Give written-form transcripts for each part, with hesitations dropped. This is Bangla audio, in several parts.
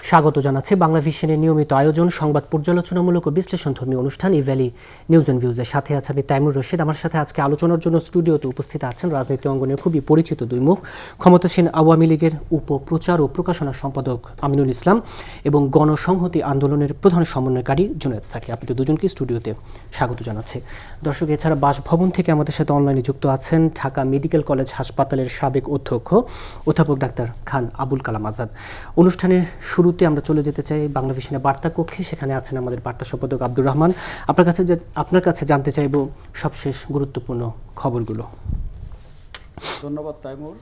স্বাগত জানাচ্ছি বাংলা ভিশনের নিয়মিত আয়োজন সংবাদ পর্যালোচনামূলক ও বিশ্লেষণধর্মী অনুষ্ঠান ইভ্যালি নিউজ অ্যান্ড ভিউজের সাথে আছে আমি তাইমুর রশিদ। আমার সাথে আজকে আলোচনার জন্য স্টুডিওতে উপস্থিত আছেন রাজনীতি অঙ্গনের খুবই পরিচিত দুই মুখ, ক্ষমতাসীন আওয়ামী লীগের উপপ্রচার ও প্রকাশনা সম্পাদক আমিনুল ইসলাম এবং গণসংহতি আন্দোলনের প্রধান সমন্বয়কারী জুনেদ সাকি। আপনাদের দুজনকে স্টুডিওতে স্বাগত জানাচ্ছি। দর্শক, এছাড়া বাসভবন থেকে আমাদের সাথে অনলাইনে যুক্ত আছেন ঢাকা মেডিকেল কলেজ হাসপাতালের সাবেক অধ্যক্ষ অধ্যাপক ডাক্তার খান আবুল কালাম আজাদ। অনুষ্ঠানের শুরুতে আমরা চলে যেতে চাই বাংলা ভিশনের বার্তা কক্ষে। সেখানে আছেন আমাদের বার্তা সম্পাদক আব্দুর রহমান। আপনার কাছে জানতে চাইব সবশেষ গুরুত্বপূর্ণ খবরগুলো। ধন্যবাদ তাইমুর।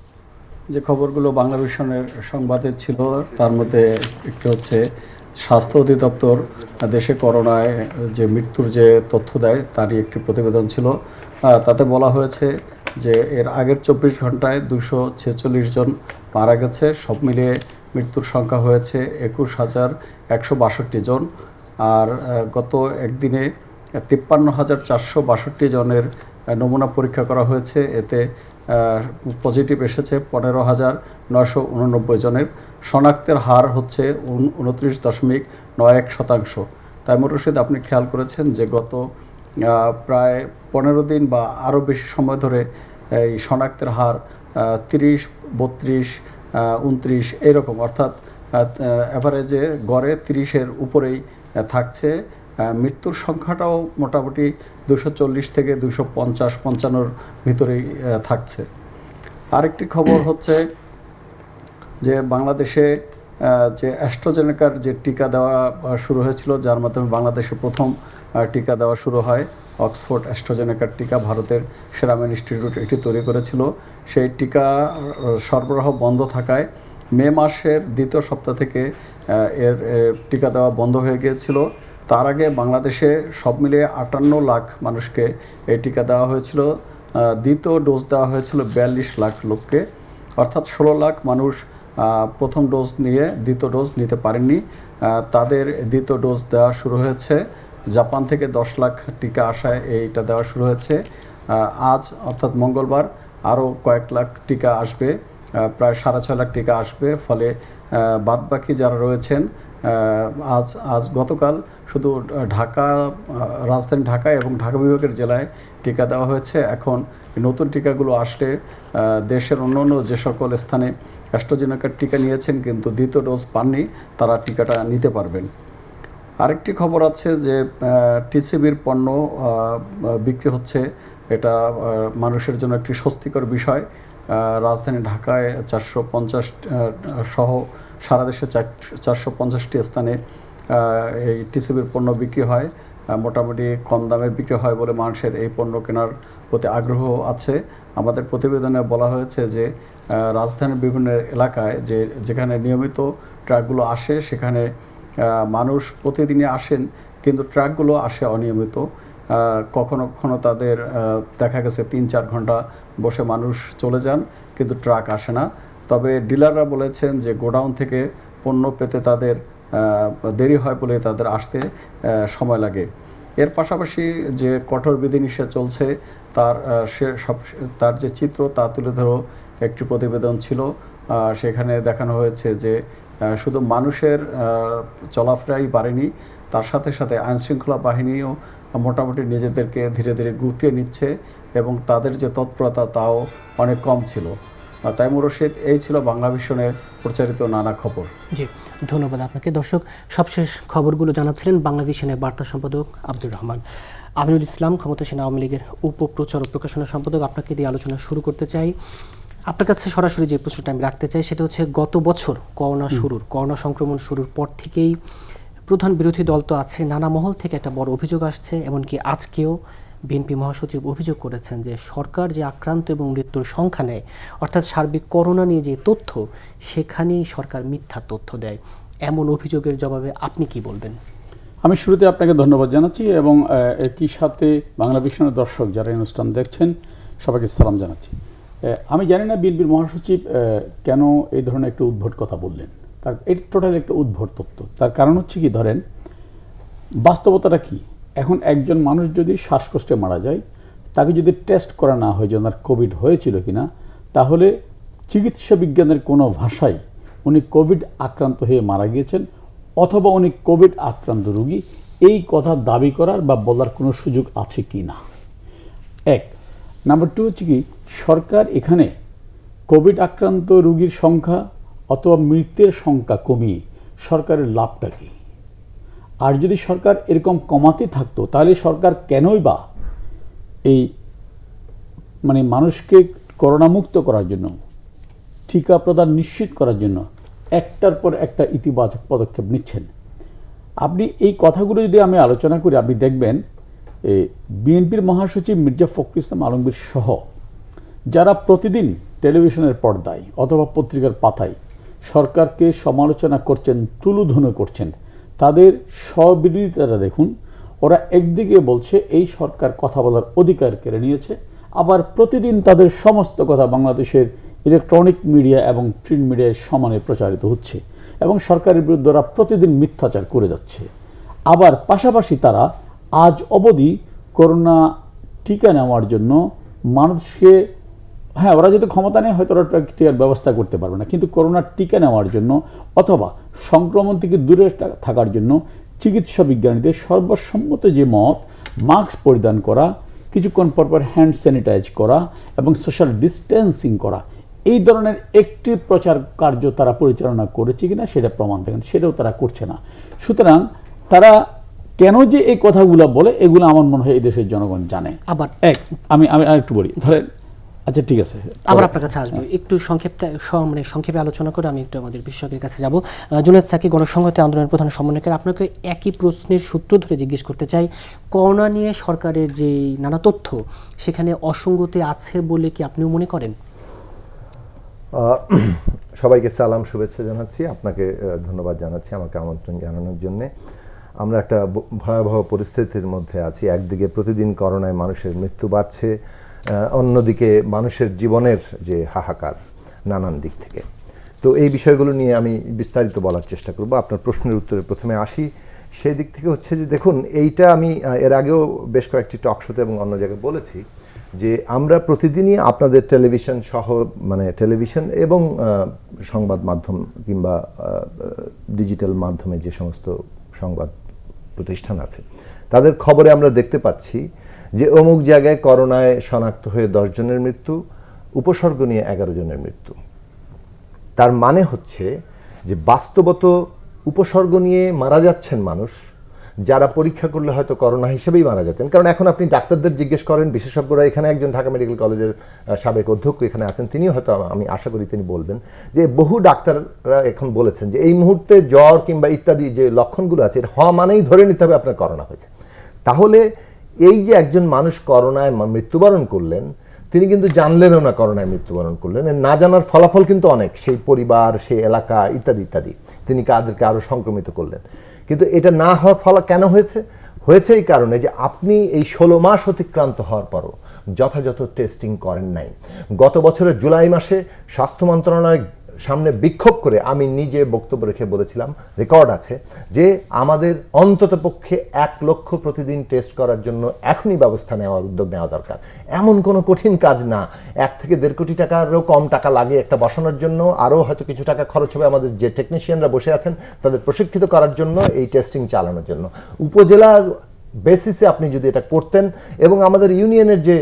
যে খবরগুলো বাংলা ভিশনের সংবাদে ছিল তার মধ্যে একটি হচ্ছে স্বাস্থ্য অধিদপ্তর দেশে করোনায় যে মৃত্যুর যে তথ্য দেয় তারই একটি প্রতিবেদন ছিল। তাতে বলা হয়েছে যে এর আগের 24 ঘন্টায় 246 জন মারা গেছে। সব মিলিয়ে মৃত্যুর সংখ্যা হয়েছে 21,162 জন। আর গত একদিনে 53,462 জনের নমুনা পরীক্ষা করা হয়েছে। এতে পজিটিভ এসেছে 15,989 জনের। শনাক্তের হার হচ্ছে 29.91%। তাইমুর রশিদ, আপনি খেয়াল করেছেন যে গত প্রায় 15 দিন বা আরও বেশি সময় ধরে এই শনাক্তের হার 30, 32, 29 এরকম, অর্থাৎ অ্যাভারেজে গড়ে 30-এর উপরেই থাকছে। মৃত্যুর সংখ্যাটাও মোটামুটি 240 থেকে 250-55-র ভিতরেই থাকছে। আরেকটি খবর হচ্ছে যে বাংলাদেশে যে অ্যাস্ট্রাজেনেকার যে টিকা দেওয়া শুরু হয়েছিল, যার মাধ্যমে বাংলাদেশে প্রথম টিকা দেওয়া শুরু হয়, অক্সফোর্ড অ্যাস্ট্রাজেনেকার টিকা ভারতের সেরাম ইনস্টিটিউট এটি তৈরি করেছিল। সেই টিকা সরবরাহ বন্ধ থাকায় মে মাসের দ্বিতীয় সপ্তাহ থেকে এর টিকা দেওয়া বন্ধ হয়ে গিয়েছিল। তার আগে বাংলাদেশে সব মিলিয়ে 58 লাখ মানুষকে এই টিকা দেওয়া হয়েছিল। দ্বিতীয় ডোজ দেওয়া হয়েছিল 42 লাখ লোককে, অর্থাৎ 16 লাখ মানুষ প্রথম ডোজ নিয়ে দ্বিতীয় ডোজ নিতে পারেননি। তাদের দ্বিতীয় ডোজ দেওয়া শুরু হয়েছে। জাপান থেকে 10 লাখ টিকা আসায় এইটা দেওয়া শুরু হয়েছে। আজ অর্থাৎ মঙ্গলবার আরও কয়েক লাখ টিকা আসবে, প্রায় 6.5 লাখ টিকা আসবে। ফলে বাদবাকি যারা রয়েছেন গতকাল শুধু ঢাকা, রাজধানী ঢাকা এবং ঢাকা বিভাগের জেলায় টিকা দেওয়া হয়েছে। এখন নতুন টিকাগুলো আসলে দেশের অন্যান্য যে সকল স্থানে অ্যাস্ট্রাজেনেকার টিকা নিয়েছেন কিন্তু দ্বিতীয় ডোজ পাননি, তারা টিকাটা নিতে পারবেন। আরেকটি খবর আছে যে টিসিবির পণ্য বিক্রি হচ্ছে। এটা মানুষের জন্য একটি স্বস্তিকর বিষয়। রাজধানী ঢাকায় 450 সহ সারা দেশে 450টি স্থানে এই টিসিবির পণ্য বিক্রি হয়। মোটামুটি কম দামে বিক্রি হয় বলে মানুষের এই পণ্য কেনার প্রতি আগ্রহ আছে। আমাদের প্রতিবেদনে বলা হয়েছে যে রাজধানীর বিভিন্ন এলাকায় যেখানে নিয়মিত ট্রাকগুলো আসে সেখানে মানুষ প্রতিদিনই আসেন, কিন্তু ট্রাকগুলো আসে অনিয়মিত। কখনো কখনো তাদের দেখা গেছে 3-4 ঘন্টা বসে মানুষ চলে যান, কিন্তু ট্রাক আসে না। তবে ডিলাররা বলেছেন যে গোডাউন থেকে পণ্য পেতে তাদের দেরি হয় বলে তাদের আসতে সময় লাগে। এর পাশাপাশি যে কঠোর বিধিনিষেধ চলছে তার যে চিত্র তা তুলে ধরো একটি প্রতিবেদন ছিল। সেখানে দেখানো হয়েছে যে শুধু মানুষের চলাফেরাই বাড়েনি, তার সাথে সাথে আইনশৃঙ্খলা বাহিনীও মোটামুটি নিজেদেরকে ধীরে ধীরে গুটিয়ে নিচ্ছে এবং তাদের যে তৎপরতা তাও অনেক কম ছিল। তাইমুর রশিদ, এই ছিল বাংলা ভিশনের প্রচারিত নানা খবর। জি, ধন্যবাদ আপনাকে। দর্শক, সবশেষ খবরগুলো জানাচ্ছিলেন বাংলা ভিশনের বার্তা সম্পাদক আব্দুর রহমান। আমিনুল ইসলাম, ক্ষমতাসীন আওয়ামী লীগের উপপ্রচার ও প্রকাশনা সম্পাদক, আপনাকে দিয়ে আলোচনা শুরু করতে চাই। আপনার কাছে সরাসরি যে প্রশ্নটা আমি রাখতে চাই সেটা হচ্ছে, গত বছর করোনা সংক্রমণ শুরুর পর থেকেই প্রধান বিরোধী দল তো আছে, নানা মহল থেকে একটা বড় অভিযোগ আসছে। এমনকি আজকেও বিএনপি মহাসচিব অভিযোগ করেছেন যে সরকার যে আক্রান্ত এবং মৃত্যুর সংখ্যা নেয়, অর্থাৎ সার্বিক করোনা নিয়ে যে তথ্য, সেখানেই সরকার মিথ্যা তথ্য দেয়। এমন অভিযোগের জবাবে আপনি কি বলবেন? আমি শুরুতে আপনাকে ধন্যবাদ জানাচ্ছি এবং একই সাথে বাংলা ভিশনের দর্শক যারা এই অনুষ্ঠান দেখছেন সবাইকে সালাম জানাচ্ছি। আমি জানি না বিএনপির মহাসচিব কেন এই ধরনের একটা উদ্ভট কথা বললেন। তার এটা টোটাল একটা উদ্ভট তথ্য। তার কারণ হচ্ছে কি, ধরেন বাস্তবতাটা কি, এখন একজন মানুষ যদি শ্বাসকষ্টে মারা যায়, তাকে যদি টেস্ট করা না হয় যে ওনার কোভিড হয়েছিল কিনা, তাহলে চিকিৎসা বিজ্ঞানের কোনো ভাষাই উনি কোভিড আক্রান্ত হয়ে মারা গিয়েছেন অথবা উনি কোভিড আক্রান্ত রোগী, এই কথা দাবি করার বা বলার কোনো সুযোগ আছে কি না? এক নাম্বার 2 হচ্ছে কি, সরকার এখানে কোভিড আক্রান্ত রোগীর সংখ্যা অথবা মৃতের সংখ্যা কমিয়ে সরকারের লাভটা কি? আর যদি সরকার এরকম কমাতে থাকতো তাহলে সরকার কেনই বা এই মানে মানুষকে করোনা মুক্ত করার জন্য, টিকা প্রদান নিশ্চিত করার জন্য একটার পর একটা ইতিবাচক পদক্ষেপ নিচ্ছেন? আপনি এই কথাগুলো যদি আমি আলোচনা করি, আপনি দেখবেন বিএনপির মহাসচিব মির্জা ফখরুল ইসলাম আলমগীর সহ যারা প্রতিদিন টেলিভিশনের পর্দায় অথবা পত্রিকার পাতায় সরকারকে সমালোচনা করছেন, তুলোধুনো করছেন, তাদের স্ববিরোধিতারা দেখুন। ওরা একদিকে বলছে এই সরকার কথা বলার অধিকার কেড়ে নিয়েছে, আবার প্রতিদিন তাদের সমস্ত কথা বাংলাদেশের ইলেকট্রনিক মিডিয়া এবং প্রিন্ট মিডিয়ায় সমানে প্রচারিত হচ্ছে এবং সরকারের বিরুদ্ধে ওরা প্রতিদিন মিথ্যাচার করে যাচ্ছে। আবার পাশাপাশি তারা আজ অবধি করোনা টিকা নেওয়ার জন্য মানুষকে, হ্যাঁ ওরা যদি ক্ষমতা নেয় হয়তো ওরা টিকার ব্যবস্থা করতে পারবে না, কিন্তু করোনার টিকা নেওয়ার জন্য অথবা সংক্রমণ থেকে দূরে থাকার জন্য চিকিৎসা বিজ্ঞানীদের সর্বসম্মত যে মত, মাস্ক পরিধান করা, কিছুক্ষণ পরপর হ্যান্ড স্যানিটাইজ করা এবং সোশ্যাল ডিস্টেন্সিং করা, এই ধরনের একটি প্রচার কার্য তারা পরিচালনা করেছে কিনা সেটা প্রমাণ দেখেন, সেটাও তারা করছে না। সুতরাং তারা কেন যে এই কথাগুলো বলে, এগুলো আমার মনে হয় এই দেশের জনগণ জানে। আবার আমি আরেকটু বলি, ধরেন, আচ্ছা ঠিক আছে, আবার আপনার কাছে আসবো, একটু সংক্ষেপে আলোচনা করে আমি একটু আমাদের বিশেষজ্ঞের কাছে যাব। জুনায়েদ সাকি, গণসংহতি আন্দোলনের প্রধান সমন্বয়কারী, আপনাকে একই প্রশ্নের সূত্র ধরে জিজ্ঞেস করতে চাই, করোনা নিয়ে সরকারের যে নানা তথ্য সেখানে অসঙ্গতি আছে বলে কি আপনিও মনে করেন? সবাইকে সালাম, শুভেচ্ছা জানাচ্ছি, আপনাকে ধন্যবাদ জানাচ্ছি আমাকে আমন্ত্রণ জানানোর জন্য। আমরা একটা ভয়াবহ পরিস্থিতির মধ্যে আছি। একদিকে প্রতিদিন করোনায় মানুষের মৃত্যু বাড়ছে, অন্যদিকে মানুষের জীবনের যে হাহাকার নানান দিক থেকে। তো এই বিষয়গুলো নিয়ে আমি বিস্তারিত বলার চেষ্টা করব। আপনার প্রশ্নের উত্তরে প্রথমে আসি। সেই দিক থেকে হচ্ছে যে দেখুন, এইটা আমি এর আগেও বেশ কয়েকটি টক শোতে এবং অন্য জায়গায় বলেছি যে আমরা প্রতিদিনই আপনাদের টেলিভিশন সহ, মানে টেলিভিশন এবং সংবাদ মাধ্যম কিংবা ডিজিটাল মাধ্যমে যে সমস্ত সংবাদ প্রতিষ্ঠান আছে তাদের খবরে আমরা দেখতে পাচ্ছি যে অমুক জায়গায় করোনায় শনাক্ত হয়ে 10 জনের মৃত্যু, উপসর্গ নিয়ে 11 জনের মৃত্যু। তার মানে হচ্ছে যে বাস্তবত উপসর্গ নিয়ে মারা যাচ্ছেন মানুষ যারা পরীক্ষা করলে হয়তো করোনা হিসেবেই মারা যেতেন। কারণ এখন আপনি ডাক্তারদের জিজ্ঞেস করেন, বিশেষজ্ঞরা, এখানে একজন ঢাকা মেডিকেল কলেজের সাবেক অধ্যক্ষ এখানে আছেন, তিনিও হয়তো, আমি আশা করি তিনি বলবেন যে বহু ডাক্তাররা এখন বলেছেন যে এই মুহূর্তে জ্বর কিংবা ইত্যাদি যে লক্ষণগুলো আছে এটা হওয়া মানেই ধরে নিতে হবে আপনার করোনা হয়েছে। তাহলে এই যে একজন মানুষ করোনায় মৃত্যুবরণ করলেন, তিনি কিন্তু জানলেনও না করোনায় মৃত্যুবরণ করলেন। না জানার ফলাফল কিন্তু অনেক, সেই পরিবার, সেই এলাকা ইত্যাদি ইত্যাদি, তিনি কাদেরকে আরও সংক্রমিত করলেন। কিন্তু এটা না হওয়ার ফল কেন হয়েছে? হয়েছে এই কারণে যে আপনি এই 16 মাস অতিক্রান্ত হওয়ার পরও যথাযথ টেস্টিং করেন নাই। গত বছরের জুলাই মাসে স্বাস্থ্য মন্ত্রণালয়ের সামনে বিক্ষোভ করে আমি নিজে বক্তব্য রেখে বলেছিলাম, রেকর্ড আছে, যে আমাদের অন্ততপক্ষে 1 লক্ষ প্রতিদিন টেস্ট করার জন্য এখনই ব্যবস্থা নেওয়ার উদ্যোগ নেওয়া দরকার। এমন কোনো কঠিন কাজ না, 1 থেকে 1.5 কোটি টাকারও কম টাকা লাগে একটা বসানোর জন্য, আরও হয়তো কিছু টাকা খরচ হবে আমাদের যে টেকনিশিয়ানরা বসে আছেন তাদের প্রশিক্ষিত করার জন্য, এই টেস্টিং চালানোর জন্য। উপজেলা বেসিসে আপনি যদি এটা করতেন এবং আমাদের ইউনিয়নের যে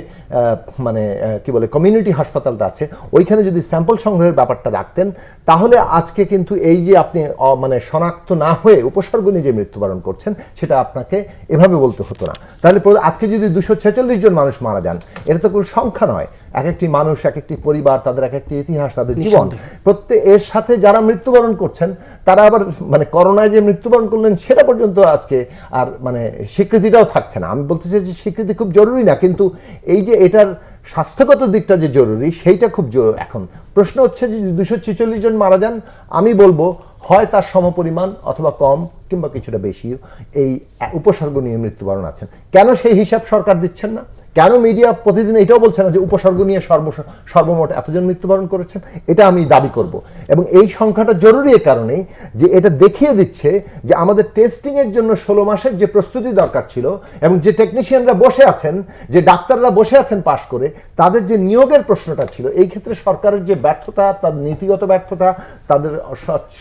মানে কি বলে কমিউনিটি হাসপাতালটা আছে ওইখানে যদি স্যাম্পল সংগ্রহের ব্যাপারটা রাখতেন, তাহলে আজকে কিন্তু এই যে আপনি মানে শনাক্ত না হয়ে উপসর্গ নিয়ে যে মৃত্যুবরণ করছেন সেটা আপনাকে এভাবে বলতে হতো না। তাহলে আজকে যদি 246 জন মানুষ মারা যান, এটা তো কোনো সংখ্যা নয়। এক একটি মানুষ, এক একটি পরিবার, তাদের এক একটি ইতিহাস, তাদের জীবন, প্রত্যেক এর সাথে যারা মৃত্যুবরণ করছেন তারা আবার মানে করোনায় যে মৃত্যুবরণ করলেন সেটা পর্যন্ত আজকে আর মানে স্বীকৃতিটাও থাকছে না। আমি বলতে চাই যে স্বীকৃতি খুব জরুরি না, কিন্তু এই যে এটার স্বাস্থ্যগত দিকটা যে জরুরি সেইটা খুব জরুরি। এখন প্রশ্ন হচ্ছে যে 246 জন মারা যান, আমি বলবো হয় তার সমপরিমাণ অথবা কম কিংবা কিছুটা বেশি এই উপসর্গ নিয়ে মৃত্যুবরণ আছেন। কেন সেই হিসাব সরকার দিচ্ছেন না? কেন মিডিয়া প্রতিদিন এটাও বলছে না যে উপসর্গ নিয়ে সর্বমোট এতজন মৃত্যুবরণ করেছেন? এটা আমি দাবি করব। এবং এই সংখ্যাটা জরুরি এ কারণেই যে এটা দেখিয়ে দিচ্ছে যে আমাদের টেস্টিং এর জন্য 16 মাসের যে প্রস্তুতি দরকার ছিল এবং যে টেকনিশিয়ানরা বসে আছেন, যে ডাক্তাররা বসে আছেন পাশ করে, তাদের যে নিয়োগের প্রশ্নটা ছিল, এই ক্ষেত্রে সরকারের যে ব্যর্থতা, তার নীতিগত ব্যর্থতা, তাদের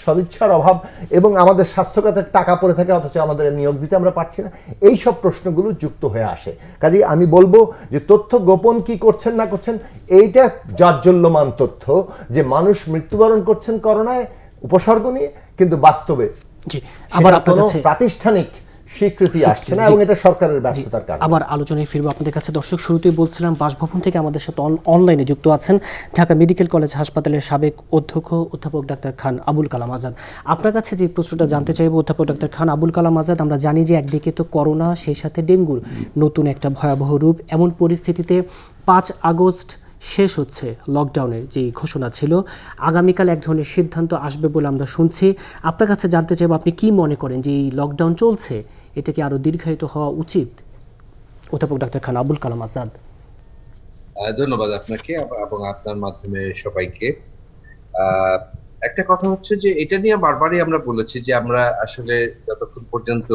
সদিচ্ছার অভাব এবং আমাদের স্বাস্থ্যখাতের টাকা পড়ে থাকে অথচ আমাদের নিয়োগ দিতে আমরা পারছি না, এই সব প্রশ্নগুলো যুক্ত হয়ে আসে। কাজেই আমি বলবো যে তথ্য গোপন কি করছেন না করছেন, এইটা জাজ্জল্যমান তথ্য যে মানুষ মৃত্যুবরণ করছেন করোনায় উপসর্গ নিয়ে, কিন্তু বাস্তবে জি আবার আপনার কাছে প্রাতিষ্ঠানিক স্বীকৃতি আসছে না এবং এটা সরকারের ব্যর্থতার কারণে। আবার আলোচনায় ফিরবো আপনাদের কাছে। দর্শক, শুরুতেই বলছিলাম বাসভবন থেকে আমাদের সাথে অনলাইনে যুক্ত আছেন ঢাকা মেডিকেল কলেজ হাসপাতালের সাবেক অধ্যক্ষ অধ্যাপক ডাক্তার খান আবুল কালাম আজাদ। আপনার কাছে যে প্রশ্নটা জানতে চাইবো অধ্যাপক ডাক্তার খান আবুল কালাম আজাদ, আমরা জানি যে একদিকে তো করোনা, সেই সাথে ডেঙ্গুর নতুন একটা ভয়াবহ রূপ। এমন পরিস্থিতিতে 5 আগস্ট শেষ হচ্ছে, লকডাউনের যে ঘোষণা ছিল, আগামীকাল এক ধরনের সিদ্ধান্ত আসবে বলে আমরা শুনছি। আপনার কাছে জানতে চাইবো আপনি কি মনে করেন যে এই লকডাউন চলছে, এটা কি আরো দীর্ঘায়িত হওয়া উচিত? অধ্যাপক ডাক্তার খান আবুল কালাম আজাদ। ধন্যবাদ আপনাকে এবং আপনার মাধ্যমে সবাইকে। একটা কথা হচ্ছে যে এটা নিয়ে বারবারই আমরা বলেছি যে আমরা আসলে যতক্ষণ পর্যন্ত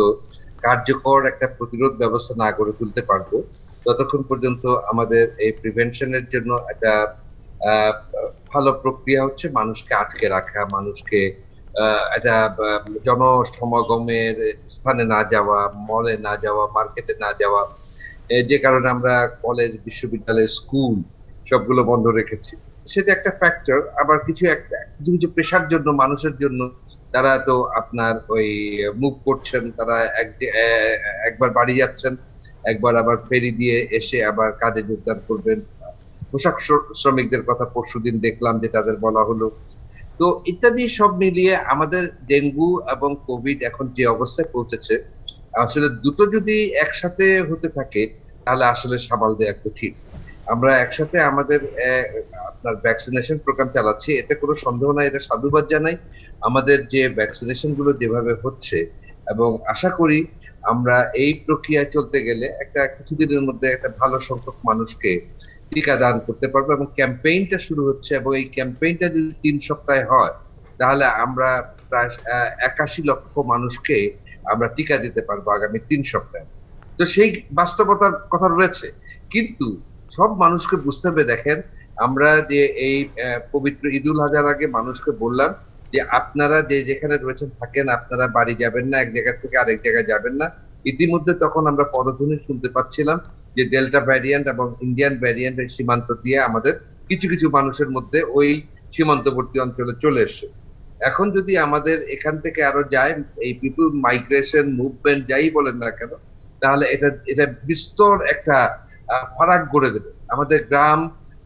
কার্যকর একটা প্রতিরোধ ব্যবস্থা না গড়ে তুলতে পারবো, ততক্ষণ পর্যন্ত আমাদের এই প্রিভেনশনের জন্য একটা ভালো প্রক্রিয়া হচ্ছে মানুষকে আটকে রাখা, মানুষকে একটা জনসমাগমের স্থানে না যাওয়া, মলে না যাওয়া, মার্কেটে না যাওয়া, যে কারণে আমরা কলেজ, বিশ্ববিদ্যালয়, স্কুল সবগুলো বন্ধ রেখেছি। সেটা একটা ফ্যাক্টর। আবার কিছু কিছু পেশার জন্য, মানুষের জন্য, তারা তো আপনার ওই মুভ করছেন, তারা একবার বাড়ি যাচ্ছেন, একবার আবার ফেরি দিয়ে এসে আবার কাজে যোগদান করবেন। পোশাক শ্রমিকদের কথা পরশুদিন দেখলাম যে তাদের বলা হলো। তো ইত্যাদি সব মিলিয়ে আমাদের ডেঙ্গু এবং কোভিড এখন যে অবস্থায় পৌঁছেছে, আসলে দুটো যদি একসাথে হতে থাকে তাহলে আসলে সামাল দেওয়া কঠিন। আমরা একসাথে আমাদের আপনার ভ্যাকসিনেশন প্রোগ্রাম চালাচ্ছি, এতে কোনো সন্দেহ নাই, এটা সাধুবাদ জানাই। আমাদের যে ভ্যাকসিনেশন গুলো যেভাবে হচ্ছে, এবং আশা করি আমরা এই প্রক্রিয়ায় চলতে গেলে একটা কিছুদিনের মধ্যে একটা ভালো সংখ্যক মানুষকে টিকা দান করতে পারবো। এবং ক্যাম্পেইনটা শুরু হচ্ছে, এবং এই ক্যাম্পেইনটা যদি 3 সপ্তাহে হয় তাহলে আমরা প্রায় 81 লক্ষ মানুষকে আমরা টিকা দিতে পারবো আগামী 3 সপ্তাহে। তো সেই বাস্তবতার কথা রয়েছে, কিন্তু সব মানুষকে বুঝতে হবে। দেখেন, আমরা যে এই পবিত্র ঈদুল আজহার আগে মানুষকে বললাম যে আপনারা যেখানে রয়েছেন থাকেন, আপনারা বাড়ি যাবেন না, এক জায়গা থেকে আরেক জায়গায় যাবেন না। ইতিমধ্যে তখন আমরা পদধ্বনি শুনতে পাচ্ছিলাম যে ডেল্টা ভ্যারিয়েন্ট এবং ইন্ডিয়ান ভ্যারিয়েন্ট এই সীমান্ত দিয়ে আমাদের কিছু কিছু মানুষের মধ্যে ওই সীমান্তবর্তী অঞ্চলে চলে এসছে। এখন যদি আমাদের এখান থেকে আরো যায়, এই পিপল মাইগ্রেশন মুভমেন্ট যাই বলেন না কেন, তাহলে এটা বিস্তর একটা ফারাক গড়ে দেবে। আমাদের গ্রাম,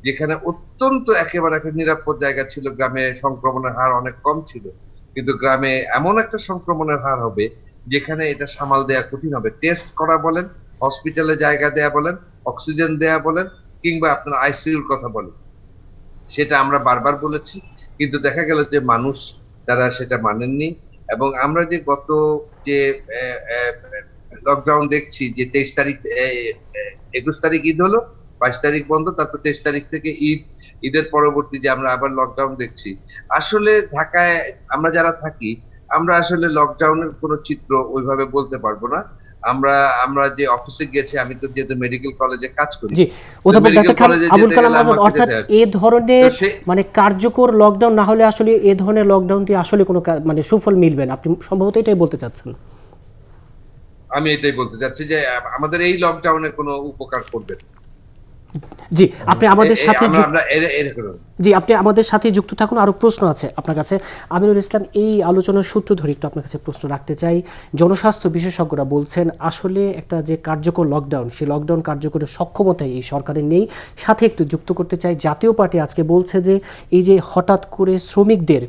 যেখানে অত্যন্ত একেবারে একটা নিরাপদ জায়গা ছিল, গ্রামে সংক্রমণের হার অনেক কম ছিল, কিন্তু গ্রামে এমন একটা সংক্রমণের হার হবে যেখানে এটা সামাল দেওয়া কঠিন হবে। টেস্ট করা বলেন, হসপিটালে জায়গা দেয়া বলেন, অক্সিজেন দেয়া বলেন, কিংবা আপনার আইসিইউর কথা বলেন, সেটা আমরা বারবার বলেছি, কিন্তু দেখা গেল যে মানুষ তারা সেটা মানেননি। এবং আমরা যে গত যে লকডাউন দেখছি, যে 23 তারিখ 21 তারিখ ঈদ হলো, 22 তারিখ বন্ধ, তারপর 23 তারিখ থেকে ঈদের পরবর্তী যে আমরা আবার লকডাউন দেখছি, আসলে ঢাকায় আমরা যারা থাকি, আমরা আসলে লকডাউনের কোনো চিত্র ওইভাবে বলতে পারবো না। আমরা যে অফিসে গেছি, আমি তো যেহেতু মেডিকেল কলেজে কাজ করি, জি অধ্যাপক ডাক্তার খান আবুল কালাম আজাদ, অর্থাৎ এই ধরনের মানে কার্যকর লকডাউন না হলে আসলে এই ধরনের লকডাউন দিয়ে আসলে কোনো মানে সুফল মিলবে না, আপনি সম্ভবত এটাই বলতে চাচ্ছেন? আমি এটাই বলতে চাচ্ছি যে আমাদের এই লকডাউনের কোনো উপকার করবে না। জি আপনি আমাদের সাথে আপনি আমাদের সাথে যুক্ত থাকুন। আরো প্রশ্ন আছে আপনার কাছে আমিনুল ইসলাম। এই আলোচনার সূত্র ধরে একটু আপনার কাছে প্রশ্ন রাখতে চাই। জনস্বাস্থ্য বিশেষজ্ঞরা বলছেন আসলে একটা যে কার্যকর লকডাউন, সেই লকডাউন কার্যকরের সক্ষমতা এই সরকারের নেই। সাথে একটু যুক্ত করতে চাই, জাতীয় পার্টি আজকে বলছে যে এই যে হঠাৎ করে শ্রমিকদের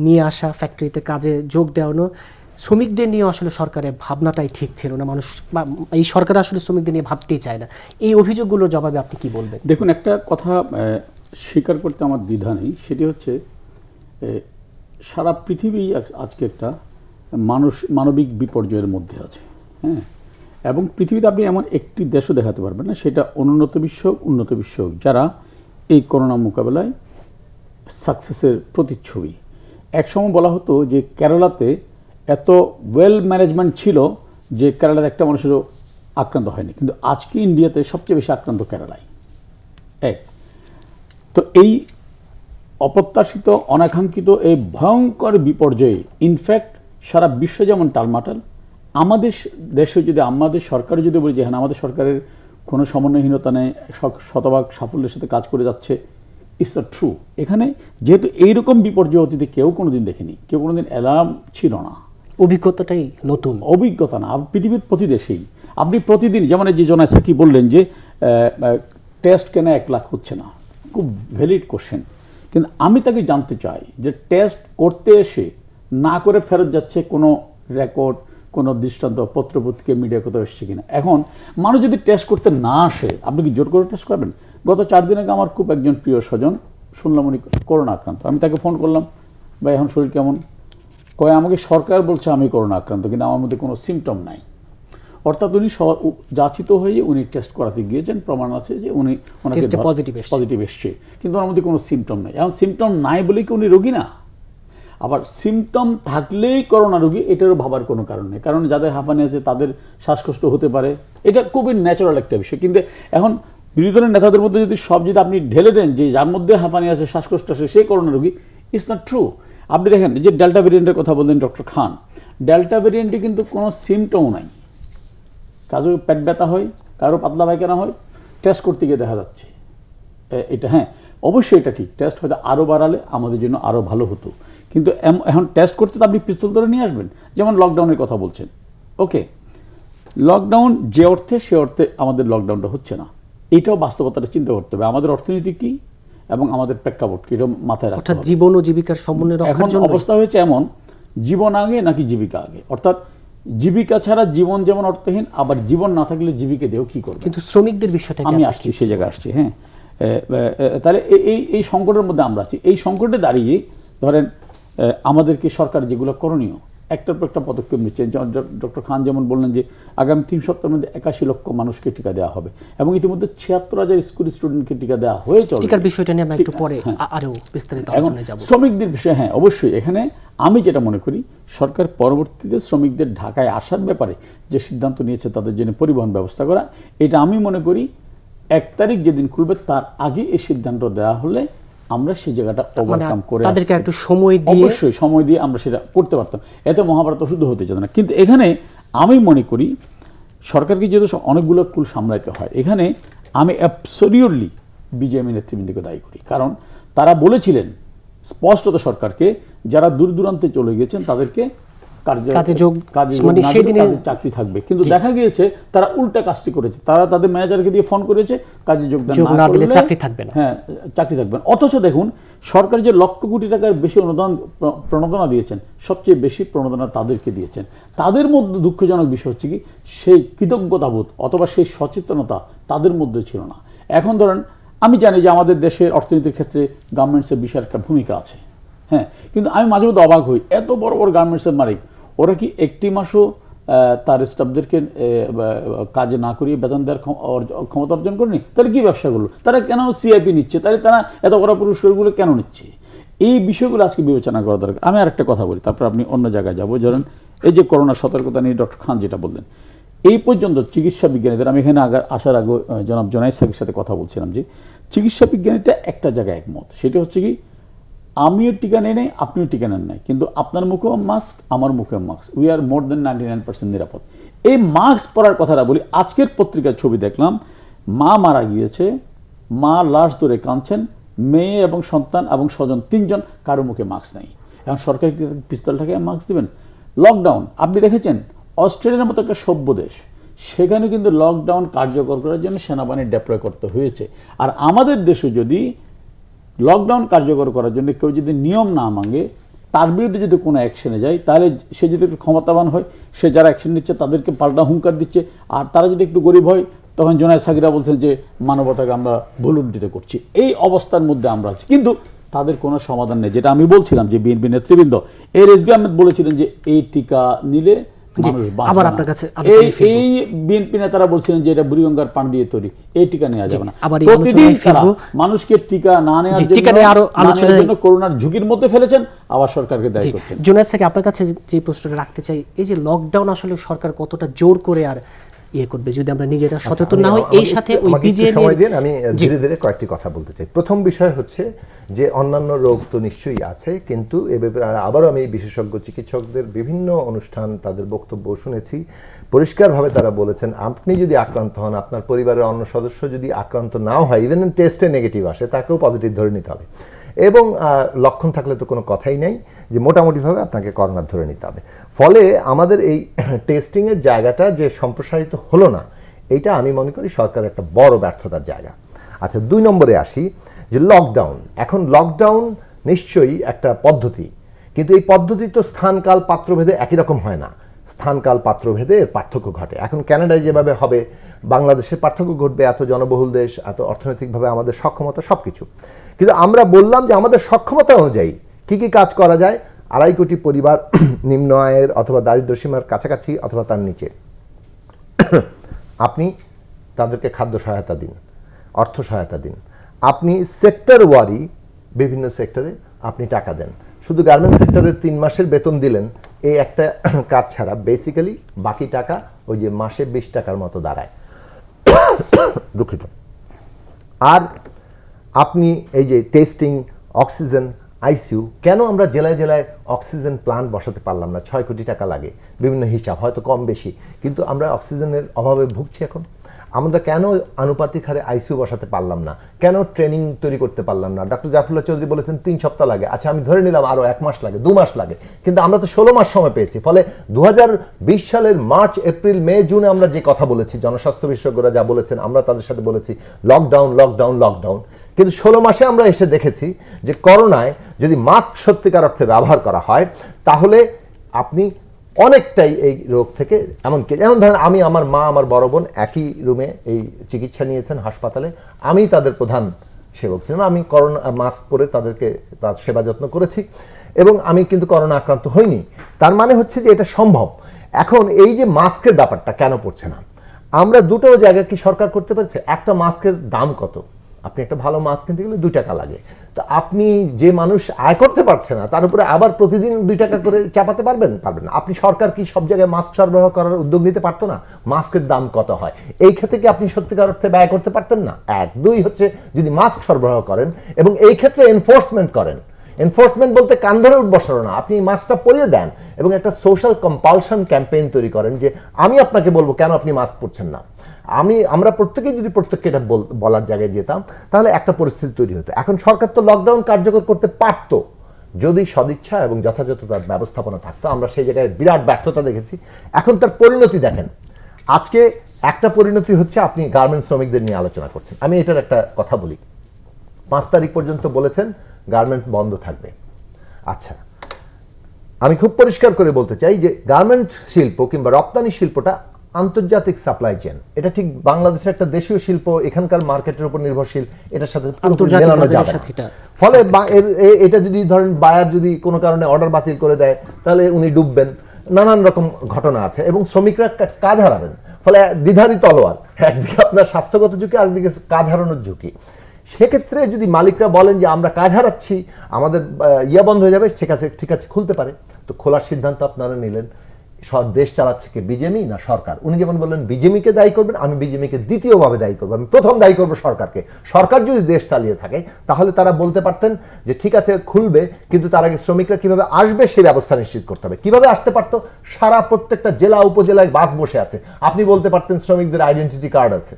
নিয়ে আসা, ফ্যাক্টরিতে কাজে যোগ দেওয়ানো, শ্রমিকদের নিয়ে আসলে সরকারের ভাবনাটাই ঠিক ছিল না। মানুষ, এই সরকার আসলে শ্রমিকদের নিয়ে ভাবতেই চায় না। এই অভিযোগগুলোর জবাবে আপনি কি বলবেন? দেখুন, একটা কথা স্বীকার করতে আমার দ্বিধা নেই, সেটি হচ্ছে সারা পৃথিবী আজকে একটা মানবিক বিপর্যয়ের মধ্যে আছে। হ্যাঁ, এবং পৃথিবীতে আপনি এমন একটি দেশও দেখাতে পারবেন না, সেটা অনুন্নত বিশ্ব হোক উন্নত বিশ্ব হোক, যারা এই করোনা মোকাবেলায় সাকসেসের প্রতিচ্ছবি। একসময় বলা হতো যে কেরালাতে এত ওয়েল ম্যানেজমেন্ট ছিল যে কেরালাতে একটা মানুষেরও আক্রান্ত হয়নি, কিন্তু আজকে ইন্ডিয়াতে সবচেয়ে বেশি আক্রান্ত কেরালায়। এক তো এই অপ্রত্যাশিত অনাকাঙ্ক্ষিত এই ভয়ঙ্কর বিপর্যয়ে ইনফ্যাক্ট সারা বিশ্ব যেমন টালমাটাল, আমাদের দেশে যদি আমাদের সরকার যদি বলি যে হ্যাঁ আমাদের সরকারের কোনো সমন্বয়হীনতা নেই, শতভাগ সাফল্যের সাথে কাজ করে যাচ্ছে, ইটস আ ট্রু। এখানে যেহেতু এইরকম বিপর্যয় অতীতে কেউ কোনোদিন দেখেনি, কেউ কোনোদিন অ্যালার্ম ছিল না, অভিজ্ঞতাটাই নতুন, অভিজ্ঞতা না। পৃথিবীর প্রতি দেশেই আপনি প্রতিদিন যেমন এই যে জনায় সাকি বললেন যে টেস্ট কেন 1 লাখ হচ্ছে না, খুব ভ্যালিড কোশ্চেন। কিন্তু আমি তাকে জানতে চাই যে টেস্ট করতে এসে না করে ফেরত যাচ্ছে কোনো রেকর্ড, কোনো দৃষ্টান্ত পত্রপত্রিকা মিডিয়া কোথাও এসছে কিনা। এখন মানুষ যদি টেস্ট করতে না আসে, আপনি কি জোর করে টেস্ট করবেন? গত 4 দিন আগে আমার খুব একজন প্রিয় স্বজন শুনলাম উনি করোনা আক্রান্ত। আমি তাকে ফোন করলাম, ভাই এখন শরীর কেমন? কয় আমাকে সরকার বলছে আমি করোনা আক্রান্ত, কিন্তু আমার মধ্যে কোনো সিমটম নাই। অর্থাৎ উনি যাচিত হয়ে উনি টেস্ট করাতে গিয়েছেন, প্রমাণ আছে যে উনি পজিটিভ এসছে, কিন্তু ওনার মধ্যে কোনো সিমটম নেই। এখন সিমটম নাই বলে কি উনি রোগী না? আবার সিমটম থাকলেই করোনা রোগী, এটারও ভাবার কোনো কারণ নেই। কারণ যাদের হাঁপানি আছে তাদের শ্বাসকষ্ট হতে পারে, এটা খুবই ন্যাচারাল একটা বিষয়। কিন্তু এখন বিরোধী দলের নেতাদের মধ্যে যদি আপনি ঢেলে দেন যে যার মধ্যে হাঁপানি আছে, শ্বাসকষ্ট আছে, সেই করোনা রোগী, ইটস নট ট্রু। আপনি দেখেন যে ডেল্টা ভেরিয়েন্টের কথা বললেন ডক্টর খান, ডেল্টা ভেরিয়েন্টে কিন্তু কোনো সিমটমও নাই। কারো পেট ব্যথা হয়, কারো পাতলা পায়খানা হয়, টেস্ট করতে গিয়ে দেখা যাচ্ছে এটা। হ্যাঁ অবশ্যই এটা ঠিক, টেস্ট হয়তো আরও বাড়ালে আমাদের জন্য আরও ভালো হতো, কিন্তু এখন টেস্ট করতে তো আপনি পিস্তল ধরে নিয়ে আসবেন। যেমন লকডাউনের কথা বলছেন, ওকে লকডাউন যে অর্থে সে অর্থে আমাদের লকডাউনটা হচ্ছে না, এইটাও বাস্তবতাটা চিন্তা করতে হবে। আমাদের অর্থনীতি কি এবং আমাদের প্রেক্ষাপট কি, এটা মাথায় রাখতে হবে। জীবন ও জীবিকার সমন্বয় রক্ষার জন্য অবস্থা হয়েছে এমন, জীবন আগে নাকি জীবিকা আগে? অর্থাৎ জীবিকা ছাড়া জীবন যেমন অর্থহীন, আবার জীবন না থাকলে জীবিকা দিয়েও কি করবে? কিন্তু শ্রমিকদের বিষয়টা আমি আসছি, সে জায়গায় আসছি। হ্যাঁ তাহলে এই সংকটের মধ্যে আমরা আছি। এই সংকটে দাঁড়িয়ে ধরেন আমাদেরকে সরকার যেগুলো করণীয় একটার পর একটা পদক্ষেপ নিচ্ছে। ডক্টর খান যেমন বললেন যে আগামী 3 সপ্তাহের মধ্যে 81 লক্ষ মানুষকে টিকা দেওয়া হবে এবং ইতিমধ্যে 76,000 স্কুল স্টুডেন্টকে টিকা দেওয়া হয়ে চলে। টিকার বিষয়টা নিয়ে আমরা একটু পরে আরো বিস্তারিত আলোচনায় যাব। শ্রমিকদের বিষয়ে হ্যাঁ অবশ্যই এখানে আমি যেটা মনে করি, সরকার পরবর্তীতে শ্রমিকদের ঢাকায় আসার ব্যাপারে যে সিদ্ধান্ত নিয়েছে তাদের জন্য পরিবহন ব্যবস্থা করা, এটা আমি মনে করি 1 তারিখ যেদিন খুলবে তার আগে এই সিদ্ধান্ত দেওয়া হলে আমরা সেই জায়গাটা ওভারকাম করে তাদেরকে একটু সময় দিয়ে, অবশ্যই সময় দিয়ে আমরা সেটা করতে পারতাম। এতে মহাভারত শুদ্ধ হতে যেত না। কিন্তু এখানে আমি মনে করি সরকারকে যেহেতু অনেকগুলো কুল সামলাইতে হয়, এখানে আমি অ্যাবসলিউটলি বিজেপি নেতৃবৃন্দকে দায়ী করি। কারণ তারা বলেছিলেন স্পষ্টত সরকারকে, যারা দূর দূরান্তে চলে গেছেন তাদেরকে চাকরি থাকবে। কিন্তু দেখা গিয়েছে তারা উল্টা কাজটি করেছে, তারা তাদের ম্যানেজারকে দিয়ে ফোন করেছে কাজে যোগদান না করলে চাকরি থাকবে না। হ্যাঁ চাকরি থাকবে না। অথচ দেখুন সরকার যে লক্ষ কোটি টাকার বেশি অনুদান প্রণোদনা দিয়েছেন, সবচেয়ে বেশি প্রণোদনা তাদেরকে দিয়েছেন। তাদের মধ্যে দুঃখজনক বিষয় হচ্ছে কি, সেই কৃতজ্ঞতাবোধ অথবা সেই সচেতনতা তাদের মধ্যে ছিল না। এখন ধরেন আমি জানি যে আমাদের দেশের অর্থনীতির ক্ষেত্রে গার্মেন্টসের বিশাল একটা ভূমিকা আছে, হ্যাঁ, কিন্তু আমি মাঝে মধ্যে অবাক হই, এত বড় বড় গার্মেন্টসের মালিক ওরা কি একটি মাসও তার স্টাফদেরকে কাজে না করিয়ে বেতন দেওয়ার ক্ষমতা অর্জন করেনি? তাহলে কি ব্যবসা করলো? তারা কেন সিআইপি নিচ্ছে? তাহলে তারা এত বড় পুরস্কারগুলো কেন নিচ্ছে? এই বিষয়গুলো আজকে বিবেচনা করা দরকার। আমি আর একটা কথা বলি, তারপর আপনি অন্য জায়গায় যাবো। ধরেন এই যে করোনা সতর্কতা নিয়ে ডক্টর খান যেটা বললেন, এই পর্যন্ত চিকিৎসা বিজ্ঞানীদের, আমি এখানে আসার আগে জনাব জোনায়েদ সাকির সাথে কথা বলছিলাম যে চিকিৎসা বিজ্ঞানীটা একটা জায়গায় একমত, সেটা হচ্ছে কি আমিও টিকা নেই নাই, আপনিও টিকা নেন নাই, কিন্তু আপনার মুখেও মাস্ক, আমার মুখেও মাস্ক, উই আর মোর দেন 99% নিরাপদ। এই মাস্ক পরার কথাটা বলি, আজকের পত্রিকার ছবি দেখলাম, মা মারা গিয়েছে, মা লাশ ধরে কাঁদছেন, মেয়ে এবং সন্তান এবং স্বজন 3 জন, কারো মুখে মাস্ক নেই। এখন সরকার পিস্তলটাকে মাস্ক দেবেন? লকডাউন আপনি দেখেছেন অস্ট্রেলিয়ার মতো একটা সভ্য দেশ, সেখানে কিন্তু লকডাউন কার্যকর করার জন্য সেনাবাহিনী ডেপ্লয় করতে হয়েছে। আর আমাদের দেশে যদি লকডাউন কার্যকর করার জন্য কেউ যদি নিয়ম না মাঙ্গে, তার বিরুদ্ধে যদি কোনো অ্যাকশনে যায়, তাহলে সে যদি একটু ক্ষমতাবান হয়, সে যারা অ্যাকশন নিচ্ছে তাদেরকে পাল্টা হুঙ্কার দিচ্ছে। আর তারা যদি একটু গরিব হয়, তখন জোনায়েদ সাকিরা বলছেন যে মানবতাকে আমরা ভুলুণ্ঠিত করছি। এই অবস্থার মধ্যে আমরা আছি, কিন্তু তাদের কোনো সমাধান নেই। যেটা আমি বলছিলাম যে বিএনপি নেতৃবৃন্দ এর এসবি আহমেদ বলেছিলেন যে এই টিকা নিলে জি, মানুষ বাঁচবে আবার না। আপনার কাছে আলোচনায় ফিরবো। এই বিএনপি নেতারা বলছিলেন যে এটা বুড়িগঙ্গার পানি দিয়ে তৈরি, এই টিকা নেওয়া যাবে না। আবার এই প্রতিদিন আলোচনায় তারা ফিরবো। মানুষকে টিকা না নেওয়ার জি, জন্য, টিকা নিয়ে আরো না নেওয়ার আলোচনায়- জন্য করোনার ঝুঁকির মধ্যে ফেলেছেন, আবার সরকারকে দায়ী জি, করছেন। জুনায়েদ স্যার, আপনার কাছে যে প্রশ্নটা রাখতে চাই, এই যে লকডাউন আসলে সরকার কতটা জোর করে আর ইয়ে করবে যদি আমরা নিজেরা সচেতন না হই, এই সাথে ওই বিজিএম সময় দিন, আমি ধীরে ধীরে কয়েকটি কথা বলতে চাই। প্রথম বিষয় হচ্ছে যে অন্যান্য রোগ তো নিশ্চয়ই আছে, কিন্তু এ ব্যাপারে আবারও আমি বিশেষজ্ঞ চিকিৎসকদের বিভিন্ন অনুষ্ঠান তাদের বক্তব্য শুনেছি, পরিষ্কারভাবে তারা বলেছেন আপনি যদি আক্রান্ত হন, আপনার পরিবারের অন্য সদস্য যদি আক্রান্ত নাও হয়, ইভেন টেস্টে নেগেটিভ আসে, তাকেও পজিটিভ ধরে নিতে হবে, এবং লক্ষণ থাকলে তো কোনো কথাই নেই, যে মোটামুটিভাবে আপনাকে করোনা ধরে নিতে হবে। ফলে আমাদের এই টেস্টিংয়ের জায়গাটা যে সম্প্রসারিত হলো না, এইটা আমি মনে করি সরকারের একটা বড় ব্যর্থতার জায়গা। আচ্ছা, 2 নম্বরে আসি, যে লকডাউন। এখন লকডাউন নিশ্চয়ই একটা পদ্ধতি, কিন্তু এই পদ্ধতি তো স্থানকাল পাত্রভেদে একই রকম হয় না, স্থানকাল পাত্রভেদে এর পার্থক্য ঘটে। এখন কানাডায় যেভাবে হবে, বাংলাদেশে পার্থক্য ঘটবে, এত জনবহুল দেশ, এত অর্থনৈতিকভাবে আমাদের সক্ষমতা সব কিছু। কিন্তু আমরা বললাম যে আমাদের সক্ষমতা অনুযায়ী কি কি কাজ করা যায়। 2.5 কোটি পরিবার নিম্ন আয়ের অথবা দারিদ্র্য সীমার কাছাকাছি অথবা তার নিচে, আপনি তাদেরকে খাদ্য সহায়তা দিন, অর্থ সহায়তা দিন। আপনি সেক্টর ওয়ারি বিভিন্ন সেক্টরে আপনি টাকা দেন। শুধু গার্মেন্টস সেক্টরের 3 মাসের বেতন দিলেন, এই একটা কাজ ছাড়া বেসিক্যালি বাকি টাকা ওই যে মাসে 20 টাকার মতো দাঁড়ায়। দুঃখিত। আর আপনি এই যে টেস্টিং, অক্সিজেন, আইসিইউ, কেন আমরা জেলায় জেলায় অক্সিজেন প্লান্ট বসাতে পারলাম না? 6 কোটি টাকা লাগে, বিভিন্ন হিসাব, হয়তো কম বেশি, কিন্তু আমরা অক্সিজেনের অভাবে ভুগছি এখন। আমরা কেন আনুপাতিক হারে আইসিইউ বসাতে পারলাম না? কেন ট্রেনিং তৈরি করতে পারলাম না? ডক্টর জাফরুল্লাহ চৌধুরী বলেছেন 3 সপ্তাহ লাগে। আচ্ছা, আমি ধরে নিলাম আরো 1 মাস লাগে, 2 মাস লাগে, কিন্তু আমরা তো 16 মাস সময় পেয়েছি। ফলে 2020 সালের মার্চ, এপ্রিল, মে, জুনে আমরা যে কথা বলেছি, জনস্বাস্থ্য বিশেষজ্ঞরা যা বলেছেন, আমরা তাদের সাথে বলেছি লকডাউন লকডাউন লকডাউন, কিন্তু 16 মাসে আমরা এসে দেখেছি যে করোনায় যদি মাস্ক সত্যিকার অর্থে ব্যবহার করা হয়, তাহলে আপনি অনেকটাই এই রোগ থেকে, এমনকি যেমন ধরেন আমি, আমার মা, আমার বড় বোন একই রুমে এই চিকিৎসা নিয়েছেন হাসপাতালে, আমি তাদের প্রধান সেবক ছিলাম, আমি করোনা মাস্ক পরে তাদেরকে তার সেবা যত্ন করেছি, এবং আমি কিন্তু করোনা আক্রান্ত হইনি। তার মানে হচ্ছে যে এটা সম্ভব। এখন এই যে মাস্কের ব্যাপারটা কেন পড়ছে না, আমরা দুটো জায়গা কি সরকার করতে পারছে? একটা মাস্কের দাম কত? আপনি একটা ভালো মাস্ক কিনতে গেলে 2 টাকা লাগে, তো আপনি যে মানুষ আয় করতে পারছে না, তার উপরে আবার প্রতিদিন 2 টাকা করে চাপাতে পারবেন না। আপনি সরকার কি সব জায়গায় মাস্ক সরবরাহ করার উদ্যোগ নিতে পারতো না? মাস্কের দাম কত হয়, এই ক্ষেত্রে কি আপনি সত্যিকার অর্থে ব্যয় করতে পারতেন না? 1 2 হচ্ছে যদি মাস্ক সরবরাহ করেন এবং এই ক্ষেত্রে এনফোর্সমেন্ট করেন, এনফোর্সমেন্ট বলতে কান ধরে বসানো না, আপনি মাস্কটা পরিয়ে দেন এবং একটা সোশ্যাল কম্পালশন ক্যাম্পেইন তৈরি করেন যে আমি আপনাকে বলবো কেন আপনি মাস্ক পরছেন না। আমরা প্রত্যেকেই যদি প্রত্যেককে এটা বলার জায়গায় যেতাম, তাহলে একটা পরিস্থিতি তৈরি হতো। এখন সরকার তো লকডাউন কার্যকর করতে পারত যদি সদিচ্ছা এবং যথাযথ তার ব্যবস্থাপনা থাকতো। আমরা সেই জায়গায় বিরাট ব্যর্থতা দেখেছি। এখন তার পরিণতি দেখেন। আজকে একটা পরিণতি হচ্ছে আপনি গার্মেন্টস শ্রমিকদের নিয়ে আলোচনা করছেন। আমি এটার একটা কথা বলি, 5 তারিখ পর্যন্ত বলেছেন গার্মেন্ট বন্ধ থাকবে। আচ্ছা, আমি খুব পরিষ্কার করে বলতে চাই যে গার্মেন্ট শিল্প কিংবা রপ্তানি শিল্পটা আন্তর্জাতিক সাপ্লাই চেন, এটা ঠিক বাংলাদেশের একটা দেশীয় শিল্প, এখানকার মার্কেটের উপর নির্ভরশীল, এটার সাথে আন্তর্জাতিক বাজারের সাথে এটা। ফলে এটা যদি ধরেন বায়ার যদি কোনো কারণে অর্ডার বাতিল করে দেয়, তাহলে উনি ডুববেন, নানান রকম ঘটনা আছে, এবং শ্রমিকরা কাজ হারাবেন। ফলে দ্বিধারই তলোয়ার, একদিকে আপনার স্বাস্থ্যগত ঝুঁকি, আরেকদিকে কাজ হারানোর ঝুঁকি। সেক্ষেত্রে যদি মালিকরা বলেন যে আমরা কাজ হারাচ্ছি, আমাদের বন্ধ হয়ে যাবে, ঠিক আছে খুলতে পারে, তো খোলার সিদ্ধান্ত আপনারা নিলেন। সব দেশ চালাচ্ছে কে, বিজেপি না সরকার? উনি যেমন বললেন বিজেপিকে দায়ী করবেন, আমি বিজেপিকে দ্বিতীয়ভাবে দায়ী করবো। আমি প্রথম দায়ী করবো সরকারকে। সরকার যদি দেশ চালিয়ে থাকে, তাহলে তারা বলতে পারতেন যে ঠিক আছে খুলবে, কিন্তু তার আগে শ্রমিকরা কিভাবে আসবে সেই ব্যবস্থা নিশ্চিত করতে হবে। কিভাবে আসতে পারতো? সারা প্রত্যেকটা জেলা উপজেলায় বাস বসে আছে, আপনি বলতে পারতেন শ্রমিকদের আইডেন্টিটি কার্ড আছে,